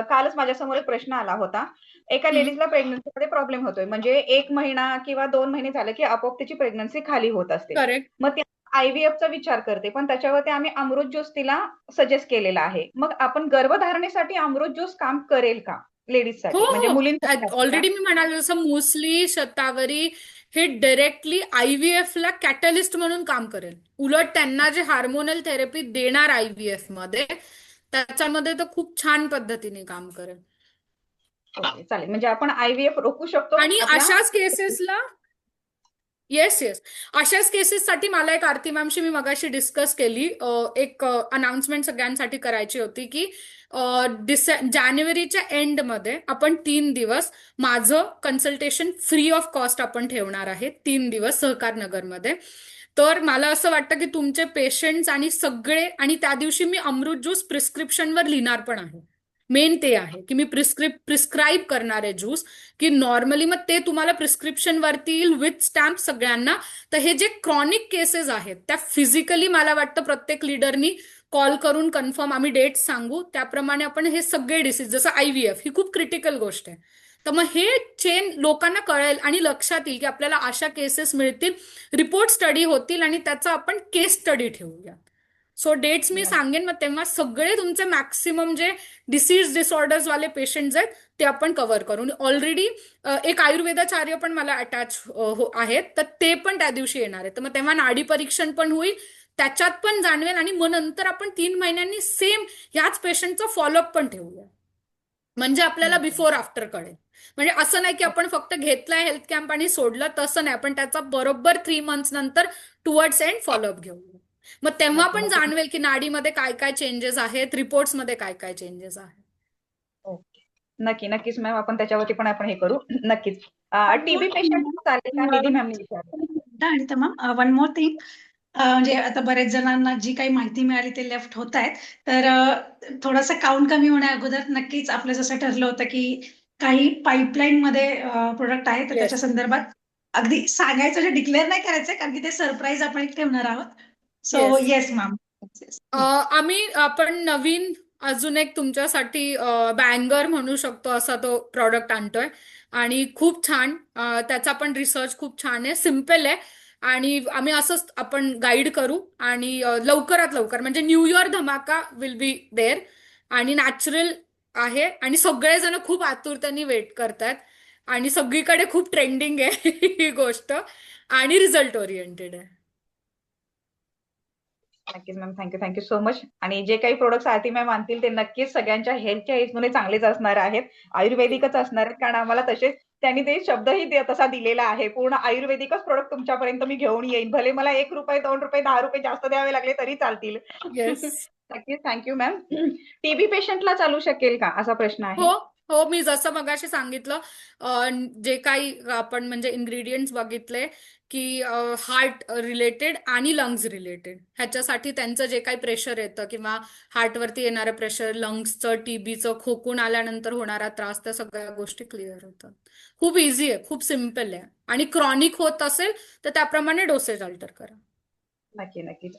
कालच माझ्यासमोर एक प्रश्न आला होता. एका लेडीजला प्रेग्नन्सीमध्ये प्रॉब्लेम होतोय, म्हणजे 1 महिना किंवा 2 महिने झाले की आपोआप तिची प्रेग्नन्सी खाली होत असते. करेक्ट. मग ती IVF चा विचार करते, पण त्याच्यावरती आम्ही अमृत ज्यूस तिला सजेस्ट केलेला आहे. मग आपण गर्भधारणेसाठी अमृत ज्यूस काम करेल का हो लेडीजसाठी, म्हणजे हो, मुलींसाठी असेल का? ऑलरेडी मी म्हणाले जसं मुसली, शतावरी हे डायरेक्टली IVF ला कॅटलिस्ट म्हणून काम करेल. उलट त्यांना जे हार्मोनल थेरपी देणार IVF मध्ये, त्याच्यामध्ये तर खूप छान पद्धतीने काम करेल. ओके, चालेल. म्हणजे आपण IVF रोखू शकतो आणि आपल्या. अशाच केसेसला येस येस. अशाच केसेससाठी मला एक आरती मॅमशी मी मगाशी डिस्कस केली. एक अनाउन्समेंट सगळ्यांसाठी करायची होती की जानेवारीच्या एंडमध्ये आपण 3 दिवस माझं कन्सल्टेशन फ्री ऑफ कॉस्ट आपण ठेवणार आहे, 3 दिवस सहकार नगरमध्ये. तर मला असं वाटतं की तुमचे पेशंट्स आणि सगळे, आणि त्या दिवशी मी अमृत ज्यूस प्रिस्क्रिप्शनवर लिहिणार पण आहे. मेन ते आहे की मी प्रिस्क्राईब करणार आहे ज्यूस, की नॉर्मली मग ते तुम्हाला प्रिस्क्रिप्शन वरती येईल विथ स्टॅम्प सगळ्यांना. तर हे जे क्रॉनिक केसेस आहेत त्या फिजिकली मला वाटतं प्रत्येक लीडरनी कॉल करून कन्फर्म आम्ही डेट सांगू, त्याप्रमाणे आपण हे सगळे डिसीज, जसं IVF ही खूप क्रिटिकल गोष्ट आहे. तर मग हे चेन लोकांना कळेल आणि लक्षात येईल की आपल्याला अशा केसेस मिळतील, रिपोर्ट स्टडी होतील आणि त्याचा आपण केस स्टडी ठेवूया. सो डेट्स मी सांगेन, मग तेव्हा सगळे तुमचे मॅक्सिमम जे डिसीज डिसऑर्डर्स वाले पेशंट्स आहेत ते आपण कव्हर करून. ऑलरेडी एक आयुर्वेदाचार्य पण मला अटॅच आहेत, तर ते पण त्या दिवशी येणार आहेत. तर मग तेव्हा नाडी परीक्षण पण होईल, त्याच्यात पण जाणवेल, आणि मग नंतर आपण 3 महिन्यांनी सेम ह्याच पेशंटचा फॉलोअप पण ठेवूया, म्हणजे आपल्याला बिफोर आफ्टर कळेल. म्हणजे असं नाही की आपण फक्त घेतलाय हेल्थ कॅम्प आणि सोडलं, तसं नाही. आपण त्याचा बरोबर 3 मंथ्स नंतर टुवर्ड्स एंड फॉलोअप घेऊया. मग तेव्हा नक्की पण नक्की जाणवेल की नाडीमध्ये काय काय चेंजेस आहेत, रिपोर्ट्समध्ये काय काय चेंजेस आहेत. ओके. नक्की नक्कीच मॅम, आपण त्याच्यावरती पण आपण हे करू. नक्कीच. वन मोर टीबी पेशंट चालेल का? निधी मॅमने विचारलं. आणि तर मॅम वन मोर थिंग, म्हणजे आता बरेच जणांना जी काही माहिती मिळाली ते लेफ्ट होत आहेत. तर थोडासा काउंट कमी होण्या अगोदर नक्कीच आपलं जसं ठरलं होतं की काही पाईपलाईन मध्ये प्रोडक्ट आहे, तर त्याच्या येस संदर्भात अगदी सांगायचं, जे डिक्लेअर नाही करायचं, कारण की ते सरप्राईज आपण एक ठेवणार आहोत. So yes. Yes ma'am. आपण नवीन अजून एक तुमच्यासाठी बँगर म्हणू शकतो असा तो प्रॉडक्ट आणतोय, आणि खूप छान. त्याचा पण रिसर्च खूप छान आहे, सिम्पल आहे, आणि आम्ही असंच आपण गाईड करू. आणि लवकरात लवकर, म्हणजे न्यू इयर धमाका विल बी देअर, आणि नॅचरल आहे, आणि सगळेजण खूप आतुरतेने वेट करतायत, आणि सगळीकडे खूप ट्रेंडिंग आहे ही गोष्ट, आणि रिझल्ट ओरिएंटेड आहे. नक्कीच मॅम, थँक्यू सो मच. आणि जे काही प्रोडक्ट्स आरती मॅम आणतील ते नक्कीच सगळ्यांच्या हेल्थच्या हितमध्ये चांगलेच असणार आहेत, आयुर्वेदिकच असणार आहेत. कारण आम्हाला तसेच त्यांनी ते शब्दही तसा दिलेला आहे, पूर्ण आयुर्वेदिकच प्रोडक्ट तुमच्यापर्यंत मी घेऊन येईन. भले मला ₹1, ₹2, ₹10 जास्त द्यावे लागले तरी चालतील. येस. नक्कीच, थँक्यू मॅम. टीबी पेशंटला चालू शकेल का, असा प्रश्न हो आहे. हो, मी जसं मगाशी सांगितलं, जे काही आपण म्हणजे इन्ग्रेडियंट्स बघितले की हार्ट रिलेटेड आणि लंग्स रिलेटेड, ह्याच्यासाठी त्यांचं जे काही प्रेशर येतं किंवा हार्टवरती येणारं प्रेशर, लंग्सचं, टीबीचं, खोकून आल्यानंतर होणारा त्रास, त्या सगळ्या गोष्टी क्लिअर होतात. खूप इझी आहे, खूप सिम्पल आहे, आणि क्रॉनिक होत असेल तर त्याप्रमाणे डोसेज अल्टर करा. नक्कीच.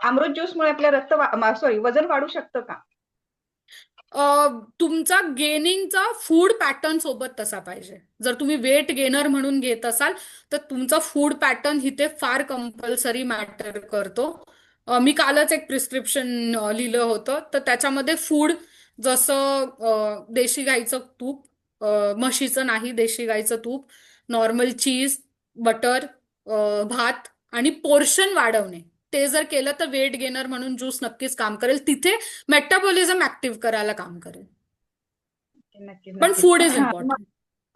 अमृत ज्यूस मुळे आपलं वजन वाढू शकतं का? तुमचा गेनिंगचा फूड पॅटर्न सोबत तसा पाहिजे. जर तुम्ही वेट गेनर म्हणून घेत असाल तर तुमचा फूड पॅटर्न इथे फार कंपल्सरी मॅटर करतो. मी कालच एक प्रिस्क्रिप्शन लिहिलं होतं, तर त्याच्यामध्ये फूड जसं देशी गाईचं तूप, म्हशीचं नाही, देशी गाईचं तूप, नॉर्मल चीज, बटर, भात, आणि पोर्शन वाढवणे, ते जर केलं तर वेट गेनर म्हणून ज्यूस नक्कीच काम करेल. तिथे मेटाबॉलिझम ऍक्टिव्ह करायला काम करेल. पण नक्कीच. Food is important.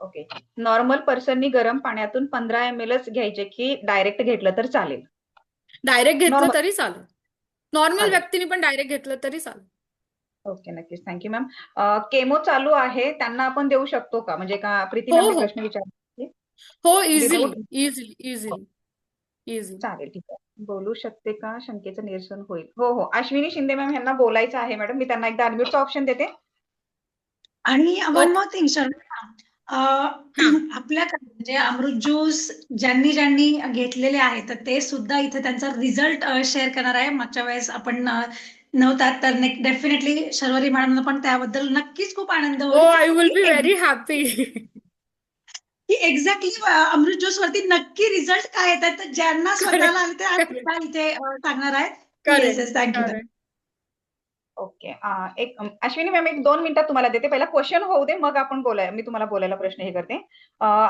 Okay. Normal पर्सननी गरम पाण्यातून 15 ml घ्यायचे की डायरेक्ट घेतलं तर चालेल? डायरेक्ट घेतलं नॉर्मल तरी चालेल, नॉर्मल चालेल. व्यक्तीने पण डायरेक्ट घेतलं तरी चालेल. ओके, नक्कीच. Thank you ma'am. केमो चालू आहे, त्यांना आपण देऊ शकतो का? म्हणजे का प्रीती हो मॅमने हो प्रश्न विचारला हो, easily without. Easily easily easily. चालेल, ठीक आहे. बोलू शकते का? शंकेचं निरसन होईल. हो. अश्विनी शिंदे मॅम यांना बोलायचं आहे मॅडम. मी त्यांना एकदा अनम्यूटचा ऑप्शन देते. आणि one okay. More thing sir, हा. आपल्याकडे म्हणजे अमृत ज्यूस ज्यांनी ज्यांनी घेतलेले आहे तर ते सुद्धा इथे त्यांचा रिझल्ट शेअर करणार आहे. मागच्या वेळेस आपण नव्हतात, तर डेफिनेटली शर्वरी मॅडमला पण त्याबद्दल नक्कीच खूप आनंद ओ, होईल आय विल की बी व्हेरी हॅपी. की एक्झॅक्टली अमृत ज्यूस वरती नक्की रिझल्ट काय येतात, तर ज्यांना स्वतःला करेक्ट आले ते आज इथे सांगणार आहेत. Yes correct yes, thank you. Correct. Okay. Ashwini ma'am, 1-2 मिनिटात तुम्हाला देते. पहिला क्वेश्चन होऊ दे, मग आपण मी तुम्हाला बोलायला प्रश्न हे करते.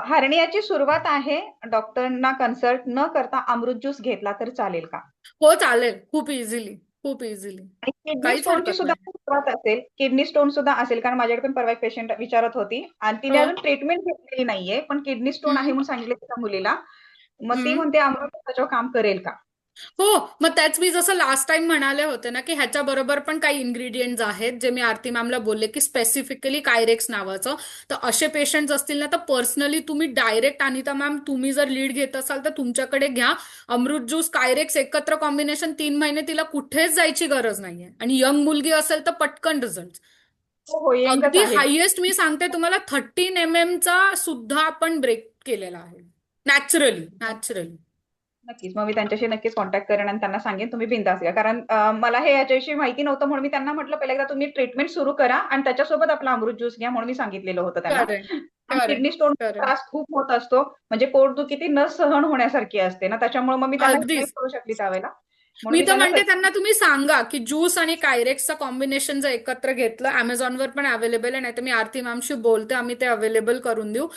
हर्नियाची सुरुवात आहे, डॉक्टरना कन्सल्ट न करता अमृत ज्यूस घेतला तर चालेल का? हो चालेल, खूप इझिली, खूप इझिली, आणि किडनी काहीच स्टोनची हरकत सुद्धा नाही. सुरुवात असेल, किडनी स्टोन सुद्धा असेल, कारण माझ्याकडे पण परवा एक पेशंट विचारत होती आणि तिने हो. अजून ट्रीटमेंट घेतलेली नाहीये, पण किडनी स्टोन आहे म्हणून सांगितले त्या मुलीला. मग ती म्हणते अमृत त्याच्यावर काम करेल का? हो. मग त्याच मी जसं लास्ट टाइम म्हणाले होते ना की ह्याच्या बरोबर पण काही इन्ग्रेडियंट्स आहेत जे मी आरती मॅमला बोलले की स्पेसिफिकली कायरेक्स नावाचं. तर असे पेशंट्स असतील ना तर पर्सनली तुम्ही डायरेक्ट अनिता मॅम तुम्ही जर लीड घेत असाल तर तुमच्याकडे घ्या. अमृत ज्यूस कायरेक्स एकत्र कॉम्बिनेशन 3 महिने तिला कुठेच जायची गरज नाहीये आणि यंग मुलगी असेल तर पटकन रिझल्ट. हो हो, यंगच अगदी आहे. हायेस्ट मी सांगते तुम्हाला 13 mm चा सुद्धा आपण ब्रेक केलेला आहे. Naturally naturally. नक्कीच. मग मी त्यांच्याशी नक्कीच कॉन्टॅक्ट करेन आणि त्यांना सांगेन तुम्ही बिनधास्त घ्या. कारण मला हे याच्याविषयी माहिती नव्हतं म्हणून मी त्यांना म्हटलं पहिलं एकदा तुम्ही ट्रीटमेंट सुरू करा आणि त्याच्यासोबत आपला अमृत ज्यूस घ्या म्हणून मी सांगितलेलं होतं त्यांना. करेक्ट आणि करेक्ट किडनी स्टोन करेक्ट. त्रास खूप होत असतो. म्हणजे पोटदुखी ती न सहन होण्यासारखी असते ना, त्याच्यामुळे मग मी त्यांना हेल्प अगदीच. करू शकली त्यावेळेला. म्हणून मी मी तर त्यांना म्हणते त्यांना तुम्ही सांगा की ज्यूस आणि कायरेक्सचं कॉम्बिनेशन जर एकत्र घेतलं अमेझॉनवर पण अवेलेबल आहे. नाही तर मी आरती मॅमशी बोलते आम्ही ते अवेलेबल करून देऊ.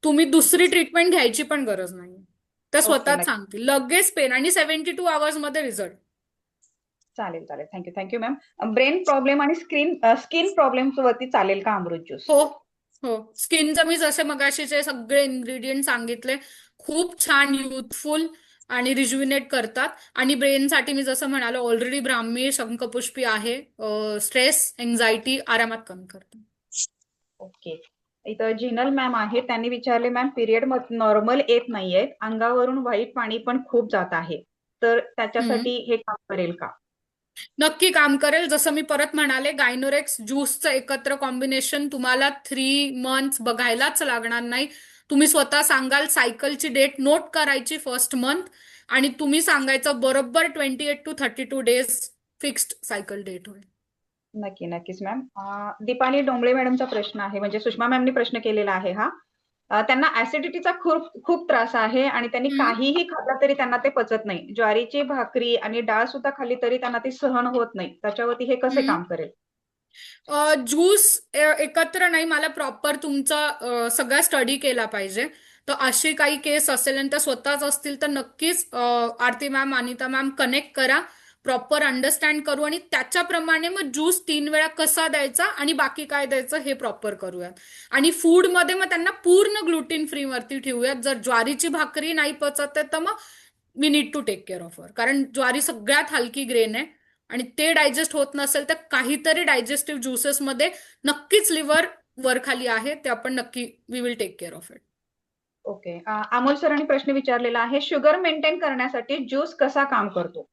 तुम्ही दुसरी ट्रीटमेंट घ्यायची पण गरज नाही. तर ओके, स्वतःच नक्की. सांगतील लगेच पेन आणि 72 hours मध्ये रिझल्ट. चालेल, चालेल. Thank you, thank you ma'am. Brain problem आणि स्किन प्रॉब्लेम वरती चालेल का अमृत ज्यूस? हो हो. स्किनचं मी जसे मगाशीचे सगळे इन्ग्रेडियंट सांगितले खूप छान युथफुल आणि रिज्युनेट करतात. आणि ब्रेनसाठी मी जसं म्हणालो ऑलरेडी ब्राह्मी शंखपुष्पी आहे. स्ट्रेस एन्झायटी आरामात कमी करतात. ओके. इथं जिनल मॅम आहे. त्यांनी विचारले मॅम पिरियड नॉर्मल येत नाहीये. अंगावरून व्हाईट पाणी पण खूप जात आहे. तर त्याच्यासाठी हे काम करेल का? नक्की काम करेल. जसं मी परत म्हणाले गायनोरेक्स ज्यूसचं एकत्र कॉम्बिनेशन तुम्हाला 3 months बघायलाच लागणार नाही. तुम्ही स्वतः सांगाल सायकलची डेट नोट करायची फर्स्ट मंथ आणि तुम्ही सांगायचं बरोबर 28 to 32 days fixed cycle date होईल. नक्की, नक्कीच मॅम. दीपाली डोंबळे मॅडमचा प्रश्न आहे म्हणजे सुषमा मॅमनी प्रश्न केलेला आहे हा. त्यांना ऍसिडिटीचा खूप खूप त्रास आहे आणि त्यांनी हम्म. काहीही खाल्लं तरी त्यांना ते पचत नाही. ज्वारीची भाकरी आणि डाळ सुद्धा खाल्ली तरी त्यांना ती सहन होत नाही. त्याच्यावरती हे कसे हम्म. काम करेल? ज्यूस एकत्र नाही मला प्रॉपर तुमचा सगळा स्टडी केला पाहिजे. तर अशी काही केस असेल आणि त्या स्वतःच असतील तर नक्कीच आरती मॅम अनिता मॅम कनेक्ट करा. प्रॉपर अंडरस्टँड करू आणि त्याच्याप्रमाणे मग ज्यूस 3 वेळा कसा द्यायचा आणि बाकी काय द्यायचं हे प्रॉपर करूयात. आणि फूडमध्ये मग त्यांना पूर्ण ग्लुटीन फ्री वरती ठेवूयात. जर ज्वारीची भाकरी नाही पचत आहे तर मग we need to take care of her. कारण ज्वारी सगळ्यात हलकी ग्रेन आहे आणि ते डायजेस्ट होत नसेल तर काहीतरी डायजेस्टिव्ह ज्युसेसमध्ये नक्कीच लिव्हर वरखाली आहे. ते आपण नक्की we will take care of it. Okay. Amol सरांनी प्रश्न विचारलेला आहे शुगर मेंटेन करण्यासाठी ज्यूस कसा काम करतो?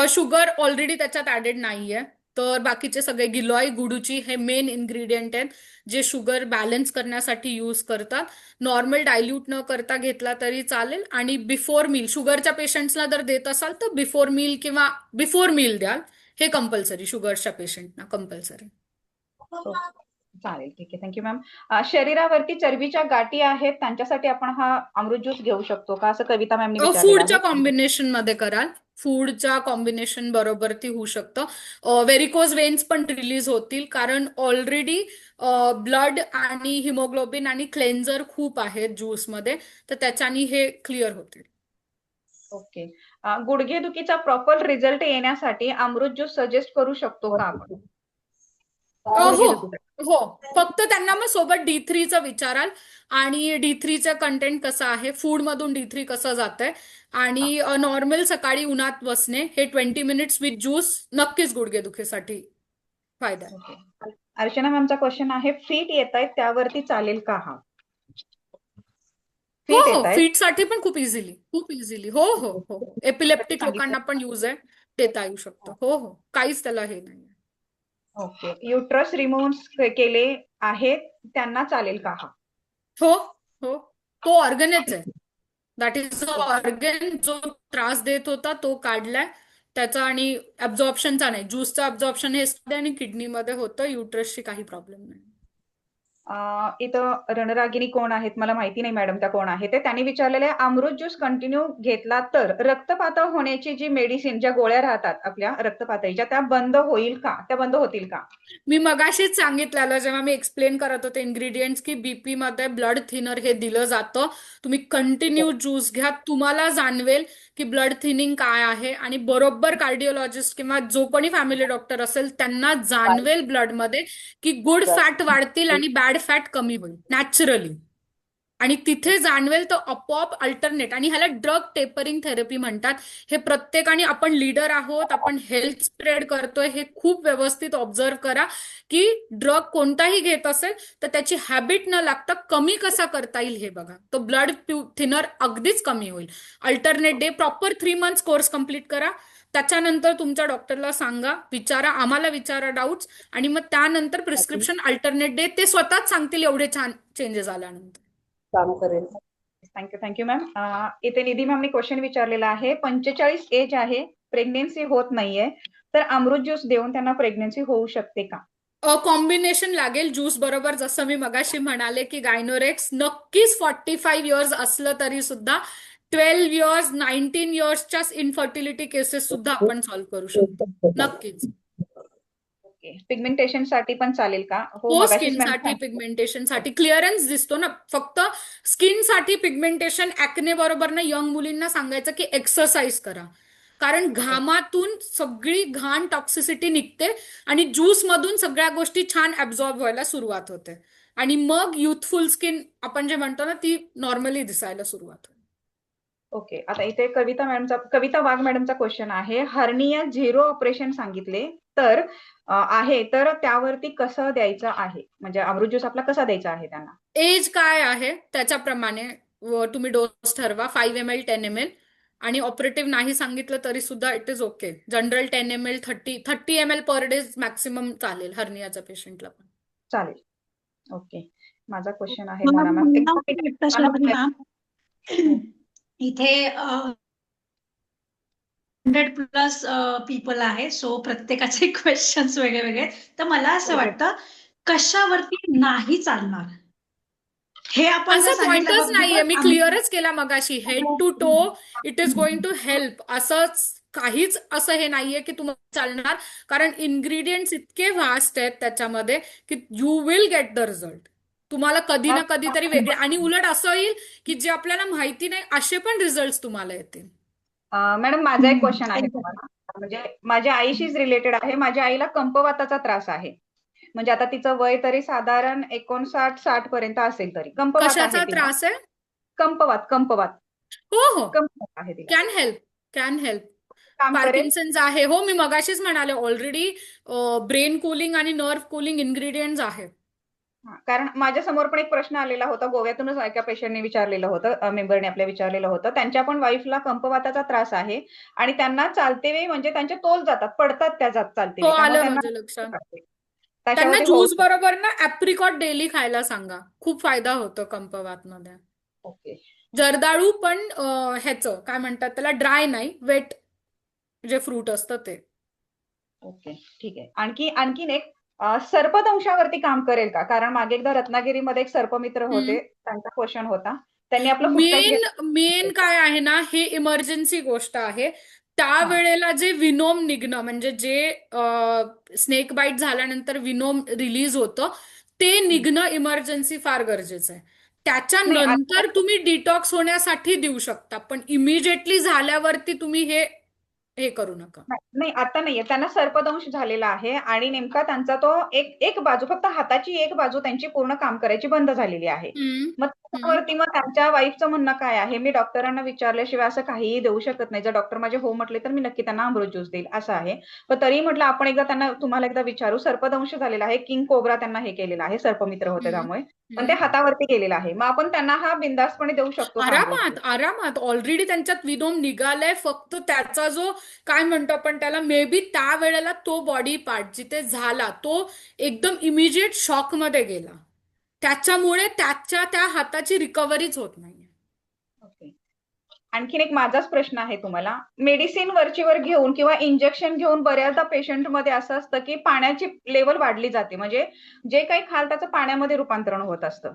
शुगर ऑलरेडी त्याच्यात ऍडेड नाहीये. तर बाकीचे सगळे गिलोय गुडूची हे मेन इन्ग्रेडियंट आहेत जे शुगर बॅलन्स करण्यासाठी यूज करतात. नॉर्मल डायल्यूट न करता घेतला तरी चालेल. आणि बिफोर मील शुगरच्या पेशंट्सला जर देत असाल तर बिफोर मील किंवा बिफोर मील द्याल. हे कंपल्सरी शुगरच्या पेशंटना कंपल्सरी. चालेल, ठीक आहे. Thank you ma'am. शरीरावरती चरबीच्या गाठी आहेत त्यांच्यासाठी आपण हा अमृत ज्यूस घेऊ शकतो का असं कविता मॅमनी विचारलेलं फूडच्या आहे. कॉम्बिनेशन मध्ये कराल. फूडच्या कॉम्बिनेशन बरोबर ती होऊ शकतं. व्हेरिकोज वेन्स पण रिलीज होतील कारण ऑलरेडी ब्लड आणि हिमोग्लोबिन आणि क्लेन्झर खूप आहेत ज्यूसमध्ये. तर त्याच्यानी हे क्लिअर होतील. ओके. गुडघेदुखीचा प्रॉपर रिझल्ट येण्यासाठी अमृत ज्यूस सजेस्ट करू शकतो का आपण? हो गुडघेदुखीचा. हो. फक्त त्यांना मग सोबत D3चं विचाराल आणि D3चं कंटेंट कसं आहे फूडमधून D3 कसं जातंय आणि नॉर्मल सकाळी उन्हात बसणे हे 20 minutes विथ ज्यूस नक्कीच गुडघेदुखीसाठी फायदा आहे. ओके. अर्चना मॅमचा क्वेश्चन आहे फिट येत आहेत त्यावरती चालेल का हा? हो फिट हो. येत आहेत. फीटसाठी पण खूप इझिली हो हो हो. एपिलेप्टिक लोकांना पण यूज आहे. देता येऊ शकतं. हो हो. काहीच त्याला हे नाही. ओके. युट्रस रिमूव्ह केले आहेत त्यांना चालेल का हा? हो हो. तो ऑर्गनच आहे. दॅट इज अ ऑर्गन जो त्रास देत होता तो काढलाय. त्याचा आणि ऍब्झॉर्प्शनचा नाही. ज्यूसचा ऍब्झॉर्प्शन हे आणि किडनीमध्ये होतं. युट्रसची काही प्रॉब्लेम नाही. इथं रणरागिणी कोण आहेत मला माहिती नाही मॅडम त्या कोण आहे ते. त्यांनी विचारलेले आहे अमृत ज्यूस कंटिन्यू घेतला तर रक्तपातळ होण्याची जी मेडिसिन ज्या गोळ्या राहतात आपल्या रक्तपातळीच्या त्या बंद होईल का? त्या बंद होतील का? मी मगाशीच सांगितलेलं जेव्हा मी एक्सप्लेन करत होते इन्ग्रेडियंट्स की बीपी मध्ये ब्लड थिनर हे दिलं जातं. तुम्ही कंटिन्यू ज्यूस घ्या. तुम्हाला जाणवेल की ब्लड थिनिंग काय आहे आणि बरोबर कार्डिओलॉजिस्ट किंवा जो कोणी फॅमिली डॉक्टर असेल त्यांना जाणवेल ब्लडमध्ये की गुड फॅट वाढतील आणि बॅड फॅट कमी होईल नॅचरली. आणि तिथे जाणवेल तर आपोआप अल्टरनेट, आणि ह्याला ड्रग टेपरिंग थेरपी म्हणतात. हे प्रत्येकाने, आपण लीडर आहोत, आपण हेल्थ स्प्रेड करतोय, हे खूप व्यवस्थित ऑब्झर्व करा की ड्रग कोणताही घेत असेल तर त्याची हॅबिट न लागता कमी कसा करता येईल हे बघा. तो ब्लड थिनर अगदीच कमी होईल. Alternate day proper 3 months course complete करा. त्याच्यानंतर तुमच्या डॉक्टरला सांगा, विचारा, आम्हाला विचारा डाऊट्स, आणि मग त्यानंतर प्रिस्क्रिप्शन अल्टरनेट डे ते स्वतःच सांगतील एवढे छान चेंजेस आल्यानंतर. काम करेल. Thank you ma'am. इथे निधी मॅमनी क्वेश्चन विचारलेला आहे. 45 एज आहे, प्रेग्नेन्सी होत नाहीये, तर अमृत ज्यूस देऊन त्यांना प्रेग्नेन्सी होऊ शकते का? कॉम्बिनेशन लागेल ज्यूस बरोबर. जसं मी मगाशी म्हणाले की गायनोरेक्स नक्कीच 45 इयर्स असलं तरी सुद्धा 12 इयर्स 19 इयर्सच्या इनफर्टिलिटी केसेस सुद्धा आपण सॉल्व्ह करू शकतो नक्कीच. ओके, पिगमेंटेशन साठी पण चालेल का? हो, मगाशीच स्किन मॅम साठी, पिगमेंटेशन साठी क्लिअरन्स दिसतो ना. फक्त स्किन साठी पिगमेंटेशन, ऍक्ने बरोबर ना यंग मुलींना सांगायचं की एक्सरसाइज करा, कारण घामातून सगळी घाण टॉक्सिसिटी निघते आणि ज्यूस मधून सगळ्या गोष्टी छान ऍब्झॉर्ब व्हायला सुरुवात होते, आणि मग युथफुल स्किन आपण जे म्हणतो ना ती नॉर्मली दिसायला सुरुवात होते. ओके, आता इथे कविता वाघ मॅडमचा क्वेश्चन आहे. हर्निया 0 ऑपरेशन सांगितले तर आहे, तर त्यावरती कसं द्यायचं आहे, म्हणजे अमृत ज्यूस आपला कसा द्यायचा आहे त्यांना? एज काय आहे त्याच्याप्रमाणे तुम्ही डोस ठरवा. 5 ml 10 ml, आणि ऑपरेटिव्ह नाही सांगितलं तरी सुद्धा it is okay. General 10 ml 30 ml per day maximum चालेल हर्नियाच्या पेशंटला पण. चालेल. ओके, माझा क्वेश्चन आहे मोना मॅम. इथे 100+ पीपल आहे, सो प्रत्येकाचे क्वेश्चन्स वेगळे वेगळे. तर मला असं वाटतं कशावरती नाही चालणार हे आपण असं पॉइंटच नाहीये, मी क्लिअरच केला मगाशी. Head to toe it is going to help. असंच काहीच असं हे नाहीये की तुम्हाला चालणार, कारण इन्ग्रेडियंट्स इतके व्हास्ट आहेत त्याच्यामध्ये की you will get the result. तुम्हाला कधी ना कधीतरी वेगळे, आणि उलट असं येईल की जे आपल्याला माहिती नाही असे पण रिझल्ट तुम्हाला येतील. मॅडम, माझा एक क्वेश्चन आहे तुम्हाला, म्हणजे माझ्या आईशीच रिलेटेड आहे. माझ्या आईला कंपवाताचा त्रास आहे, म्हणजे आता तिचं वय तरी साधारण 59-60 पर्यंत असेल, तरी कंपवात कशाचा आहे तिला. त्रास आहे? कंपवात हो हो, कंपवात आहे तिला. Can help. काम करेल? पार्किन्सन्स आहे. हो, मी मगाशीच म्हणाले ऑलरेडी ब्रेन कूलिंग आणि नर्व कूलिंग इन्ग्रेडियंट्स आहेत. कारण माझ्या समोर पण एक प्रश्न आलेला होता, गोव्यातूनच एका पेशंटने विचारलेलं होतं, मेंबरने आपल्या विचारलेलं होतं. त्यांच्या पण वाईफला कंपवाताचा त्रास आहे आणि त्यांना चालते वेळी म्हणजे त्यांचे तोल जातात, पडतात त्या चालते हो, वेळी. त्यामुळे आलं त्यांना माझ्या लक्षात. त्यांना त्याच्यावरती होऊ ज्यूस शकतं. बरोबर ना ऍप्रिकॉट डेली खायला सांगा, खूप फायदा होतो कंपवात मध्ये. ओके, जर्दाळू पण ह्याचं काय म्हणतात त्याला, ड्राय नाही, वेट जे फ्रूट असतं ते. ओके, ठीक आहे. आणखीन एक सर्पदंशावरती काम करेल का? कारण मागे एकदा रत्नागिरीमध्ये एक सर्पमित्र होते, त्यांचा क्वेश्चन होता. त्यांनी आपलं मेन काय आहे ना, हे इमर्जन्सी गोष्ट आहे. त्यावेळेला जे विनोम निघणं, म्हणजे जे स्नेक बाईट झाल्यानंतर विनोम रिलीज होतं, ते निघणं इमर्जन्सी फार गरजेचं आहे. त्याच्यानंतर तुम्ही डिटॉक्स होण्यासाठी देऊ शकता, पण इमिजिएटली झाल्यावरती तुम्ही हे करू नका. नाही, आता नाहीये. त्यांना सर्पदंश झालेला आहे आणि नेमका त्यांचा तो एक बाजू, फक्त हाताची एक बाजू त्यांची पूर्ण काम करायची बंद झालेली आहे. मग त्यावरती मग त्यांच्या वाईफचं म्हणणं काय आहे? मी डॉक्टरांना विचारल्याशिवाय असं काहीही देऊ शकत नाही. जर डॉक्टर माझे हो म्हटले तर मी नक्की त्यांना अमृत ज्यूस देईल, असं आहे. पण तरी म्हटलं आपण एकदा तुम्हाला एकदा विचारू. सर्पदंश झालेला आहे, किंग कोब्रा त्यांना हे केलेलं आहे, सर्पमित्र होते त्यामुळे, पण ते हातावरती गेलेलं आहे. मग आपण त्यांना हा बिनधास्तपणे देऊ शकतो का अमृत ज्यूस? आरामात. ऑलरेडी त्यांच्यात विनोम निघालाय, फक्त त्याचा जो काय म्हणतो आपण त्याला, मे बी त्यावेळेला तो बॉडी पार्ट जिथे झाला तो एकदम इमिजिएट शॉक मध्ये गेला, त्याच्यामुळे त्या हाताची रिकव्हरीच होत नाही. ओके, आणखीन एक माझाच प्रश्न आहे तुम्हाला. मेडिसिन वरचीवर घेऊन किंवा इंजेक्शन घेऊन बऱ्याचदा पेशंटमध्ये असं असतं की पाण्याची लेवल वाढली जाते, म्हणजे जे काही खाल त्याचं पाण्यामध्ये रूपांतरण होत असतं.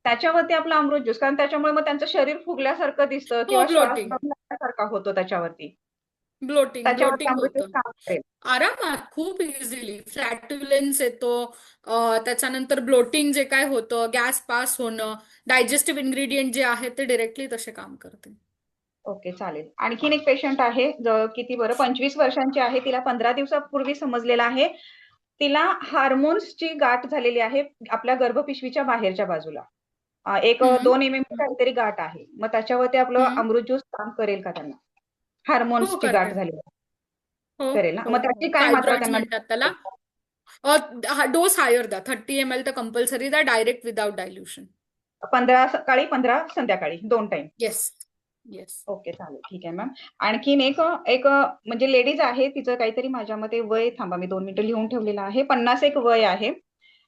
त्याच्यावरती आपला अमृत ज्यूस, कारण त्याच्यामुळे मग त्यांचं शरीर फुगल्यासारखं दिसतं किंवा श्वास बंद होतो त्याच्यावरती. ब्लोटिंग त्याच्यावरती अमृत होतं ज्यूस काम करेल? आरामात, खूप इझिली. फ्लॅट्युलन्स येतो, त्याच्यानंतर ब्लोटिंग जे काय होतं, गॅस पास होणं, डायजेस्टिव्ह इन्ग्रेडियंट जे आहेत ते डिरेक्टली तसे काम करते. ओके, चालेल. आणखीन एक पेशंट आहे, किती बरं, 25 वर्षांची आहे. तिला 15 दिवसापूर्वी समजलेलं आहे तिला हार्मोन्सची गाठ झालेली आहे आपल्या गर्भपिशवीच्या बाहेरच्या बाजूला. एक हम्म 2 mm काहीतरी गाठ आहे. मग त्याच्यावरती आपलं हम्म अमृत ज्यूस काम करेल का त्यांना? हो हार्मोन्सची गाठ करेल. झाली आहे. हो करेल ना? हो मग हो त्याची काय मात्रा फायब्रॉइड्स त्यांना म्हणतात त्याला. डोस हायर द्या, 30 ml तर कंपल्सरी द्या, डायरेक्ट विदाउट डायल्युशन. 15 सकाळी 15 संध्याकाळी 2 टाइम. Yes yes. ओके, चालेल, ठीक आहे मॅम. आणखीन एक एक म्हणजे लेडीज आहे, तिचं काहीतरी माझ्या मते वय, थांबा मी 2 मिनिटं लिहून ठेवलेलं आहे, 50 एक वय आहे.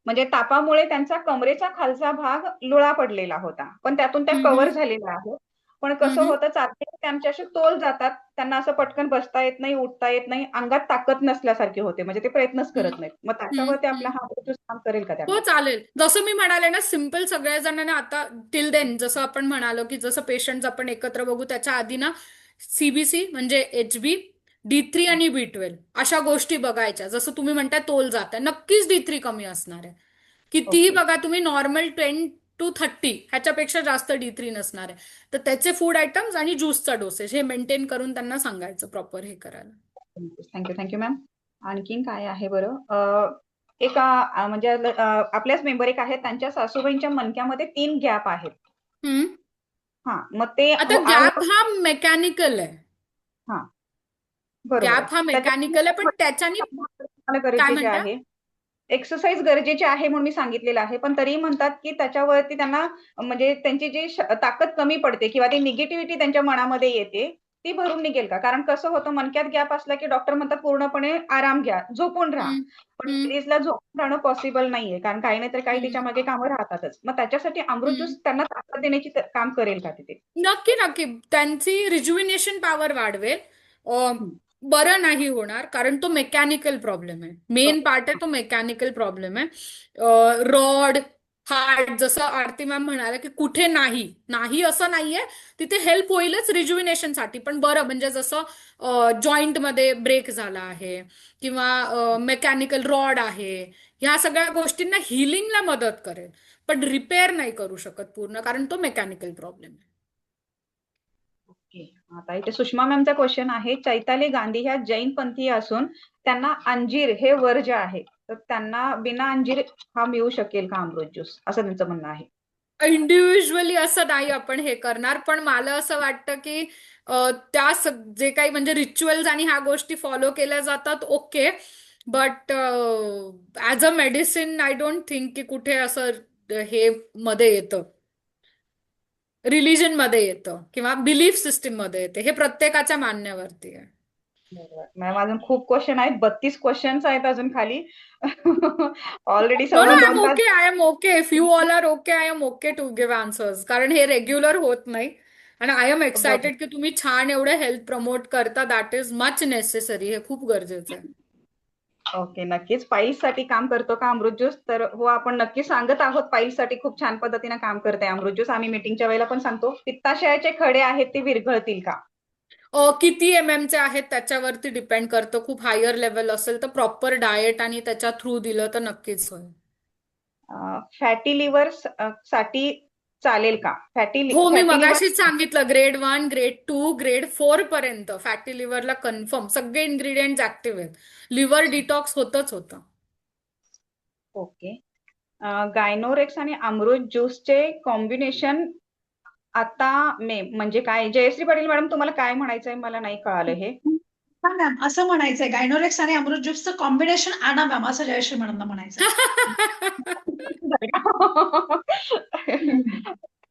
म्हणजे तापामुळे त्यांचा कमरेचा खालचा भाग लुळा पडलेला होता, पण त्यातून त्या कव्हर हम्म झालेल्या आहेत. पण कसं हम्म होतं, चालते त्यांचे असे तोल जातात, त्यांना असं पटकन बसता येत नाही, उठता येत नाही, अंगात ताकद नसल्यासारखे होते, म्हणजे ते प्रयत्नच हम्म करत नाहीत. मग त्याच्यावरती आपला हम्म. हा ज्यूस काम करेल का हो त्यांना? चालेल. जसं मी म्हणाले ना, सिम्पल सगळ्या जणांना आता टिल देन, जसं आपण म्हणालो की जसं पेशंट आपण एकत्र बघू त्याच्या आधी ना, सीबीसी म्हणजे HB, D3 आणि B12 अशा गोष्टी बघायच्या. जसं तुम्ही म्हणताय तोल जात आहे, नक्कीच D3 कमी असणार आहे. कितीही ओके. बघा तुम्ही, नॉर्मल 10 to 30 ह्याच्यापेक्षा जास्त D3 नसणार आहे. तर त्याचे फूड आयटम्स आणि ज्यूसचा डोसेज हे मेंटेन करून त्यांना सांगायचं प्रॉपर हे करायला. Thank you, thank you ma'am. आणखीन काय आहे बरं? एका म्हणजे आपल्याच मेंबर एक आहेत, त्यांच्या सासूबाईंच्या मणक्यामध्ये 3 गॅप आहेत. हम्म. हा, मग ते आता गॅप हा मेकॅनिकल आहे. हा, बरोबर आहे. गॅप हा मेकॅनिकल आहे, पण त्याच्यानी त्याच्यामध्ये काय गरजेचे म्हणता. आहे. एक्सरसाइज गरजेचे आहे म्हणून मी सांगितलेलं आहे, पण तरीही म्हणतात की त्याच्यावरती त्यांना म्हणजे त्यांची जी ताकद कमी पडते किंवा ती निगेटिव्हिटी त्यांच्या मनामध्ये येते, ती भरून निघेल का? कारण कसं होतं, मणक्यात गॅप असला की डॉक्टर म्हणतात पूर्णपणे आराम घ्या, झोपून राहा. हम्म पण हम्म लेडीजला झोपून राहणं पॉसिबल नाहीये, कारण काही नाही तर काही हम्म तिच्या मागे कामं राहतातच. मग त्याच्यासाठी अमृत हम्म. ज्यूस त्यांना ताकद देण्याची काम करेल का तिथे? नक्की नक्की त्यांची रिज्युविनेशन पॉवर वाढवेल. हं. बरं नाही होणार, कारण तो मेकॅनिकल प्रॉब्लेम आहे. मेन पार्ट आहे तो मेकॅनिकल प्रॉब्लेम आहे. रॉड हार्ट, जसं आरती मॅम म्हणाले की कुठे नाही नाही असं नाहीये, तिथे हेल्प होईलच रिज्युविनेशनसाठी. पण बरं म्हणजे जसं जॉईंट मध्ये ब्रेक झाला आहे किंवा मेकॅनिकल रॉड आहे, ह्या सगळ्या गोष्टींना हिलिंगला मदत करेल, पण रिपेअर नाही करू शकत पूर्ण, कारण तो मेकॅनिकल प्रॉब्लेम आहे. ओके. आता इथे सुषमा मॅमचा क्वेश्चन आहे, चैताली गांधी ह्या जैन पंथीय असून त्यांना अंजीर हे वर्ज्य आहे, तर त्यांना बिना अंजीर हा मिळू शकेल का अमृत ज्यूस, असं त्यांचं म्हणणं आहे. इंडिव्हिज्युअली असं नाही आपण हे करणार, पण मला असं वाटतं की जे काही म्हणजे रिच्युअल्स आणि ह्या गोष्टी फॉलो केल्या जातात, okay. But as a medicine I don't think की कुठे असं हे मध्ये येतं, रिलिजन मध्ये येतं किंवा बिलीफ सिस्टीम मध्ये येते. हे प्रत्येकाच्या मानण्यावरती आहे. बरोबर मॅम, अजून खूप क्वेश्चन आहेत, 32 क्वेश्चन्स आहेत अजून खाली. ऑलरेडी नो नो, सव्वा आय एम 2 तास. Okay, I am okay. If you all are okay, I am okay to give answers, कारण हे रेग्युलर होत नाही. आणि आय एम बरोबर. एक्सायटेड की तुम्ही छान एवढे हेल्थ प्रमोट करता. That is much necessary. हे खूप गरजेचं आहे. ओके, नक्कीच. पाईल्स साठी काम करतो का अमृत ज्यूस? तर हो, आपण नक्की सांगत आहोत, पाईल्स साठी खूप छान पद्धतीने काम करते अमृत ज्यूस. आम्ही मीटिंगच्या वेळेला पण सांगतो. पित्ताशयाचे खडे आहेत ते विरघळतील का? किती चे आहेत त्याच्यावरती डिपेंड करतं. खूप हायर लेवल असेल तर प्रॉपर डाएट आणि त्याच्या थ्रू दिलं तर नक्कीच होईल. फॅटी लिव्हर साठी चालेल का? हो, मी फॅटी लिव्हर. मगाशीच सांगितलं, ग्रेड 1, ग्रेड 2, ग्रेड 4 पर्यंत फॅटी लिव्हरला कन्फर्म सगळे इन्ग्रेडियंट ऍक्टिव्ह आहेत. लिव्हर डिटॉक्स होतच होतं. ओके. गायनोरेक्स आणि अमृत ज्यूसचे कॉम्बिनेशन आता म्हणजे काय? जयश्री पाटील मॅडम, तुम्हाला काय म्हणायचंय? मला नाही कळालं हे. हा मॅम, असं म्हणायचंय गायनोरेक्स आणि अमृत ज्यूसचं कॉम्बिनेशन आणा मॅम, असं जयश्री मॅडमला म्हणायचंय.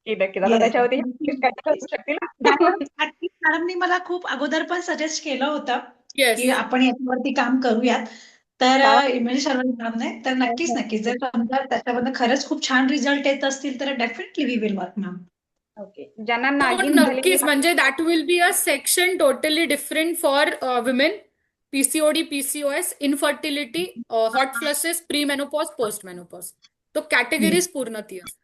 नक्की नक्कीच. आता येस. त्याच्यावरती काय करू शकतील? मॅडमनी मला खूप अगोदर पण सजेस्ट केलं होतं येस. की आपण याच्यावरती काम करूयात. तर वा वा. म्हणजे शर्वरी मॅडमने तर नक्कीच नक्कीच जर समजा त्याच्याबद्दल खरंच खूप छान रिझल्ट येत असतील तर definitely we will work ma'am. Okay. ज्यांना हो नागिन झालेली नक्कीच, म्हणजे that will be a section totally different for women. PCOD, PCOS, infertility, hot flushes, pre menopause, post menopause, तो कॅटेगरीज पूर्ण ती असते.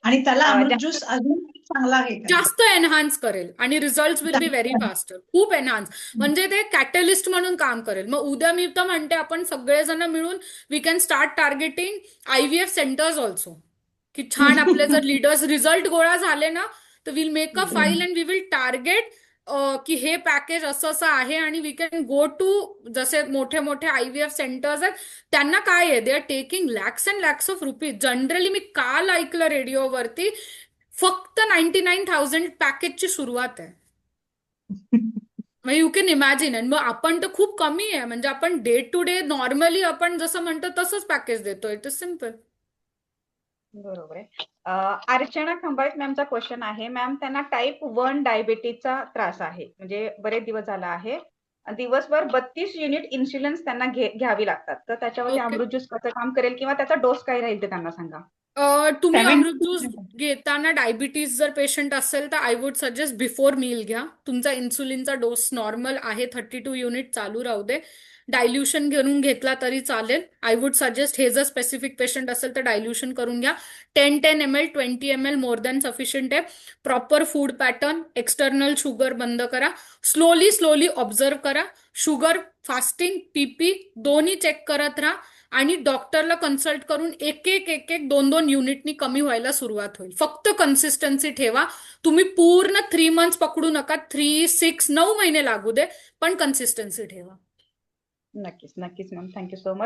आणि त्याला अमृत ज्या- ज्यूस अजून चांगला आहे का? जास्त एनहान्स करेल आणि result will be very faster. खूप एनहान्स, म्हणजे ते कॅटलिस्ट म्हणून काम करेल. मग उद्या मी तर म्हणते आपण सगळेजण मिळून we can start targeting IVF centres also, की छान आपले जर लीडर्स रिझल्ट गोळा झाले ना, तर will make a file and we will target की हे पॅकेज असं असं आहे आणि वी कॅन गो टू, जसे मोठे मोठे IVF सेंटर्स आहेत त्यांना काय आहे, they are taking lakhs and lakhs of rupees. Generally मी काल ऐकलं रेडिओवरती फक्त 99,000 पॅकेजची सुरुवात आहे. मग यू कॅन इमॅजिन. आणि मग आपण तर खूप कमी आहे, म्हणजे आपण डे टू डे नॉर्मली आपण जसं म्हणतो तसंच पॅकेज देतोय. It is simple. बरोबर आहे. अर्चना खंबाळीत मॅमचा क्वेश्चन आहे. मॅम, त्यांना टाईप 1 डायबिटीजचा त्रास आहे, म्हणजे बरेच दिवस झाला आहे. दिवसभर 32 युनिट इन्सुलिन त्यांना घ्यावी लागतात. तर त्याच्यावरती ओके. अमृत ज्यूस कसं काम करेल किंवा त्याचा डोस काय राहील ते त्यांना सांगा. तुम्ही 70 अमृत ज्यूस घेताना डायबिटीज जर पेशंट असेल तर I would suggest before meal घ्या. तुमचा इन्सुलिनचा डोस नॉर्मल आहे, 32 युनिट चालू राहू दे. डायल्युशन करून घेतला तरी चालेल. आय वुड सजेस्ट, हे जर स्पेसिफिक पेशंट असेल तर डायल्युशन करून घ्या. 10 ml 20 ml more than sufficient आहे. Proper food pattern, external sugar बंद करा. स्लोली स्लोली ऑब्झर्व करा. शुगर, फास्टिंग, PP दोन्ही चेक करत राहा. आणि डॉक्टरला कन्सल्ट करून एक एक एक एक 2-2 युनिटनी कमी व्हायला सुरुवात होईल. फक्त कन्सिस्टन्सी ठेवा. तुम्ही पूर्ण 3 months पकडू नका. 3, 6, 9 महिने लागू दे, पण कन्सिस्टन्सी ठेवा. नक्कीच नक्कीच मॅम, थँक्यू सो मच.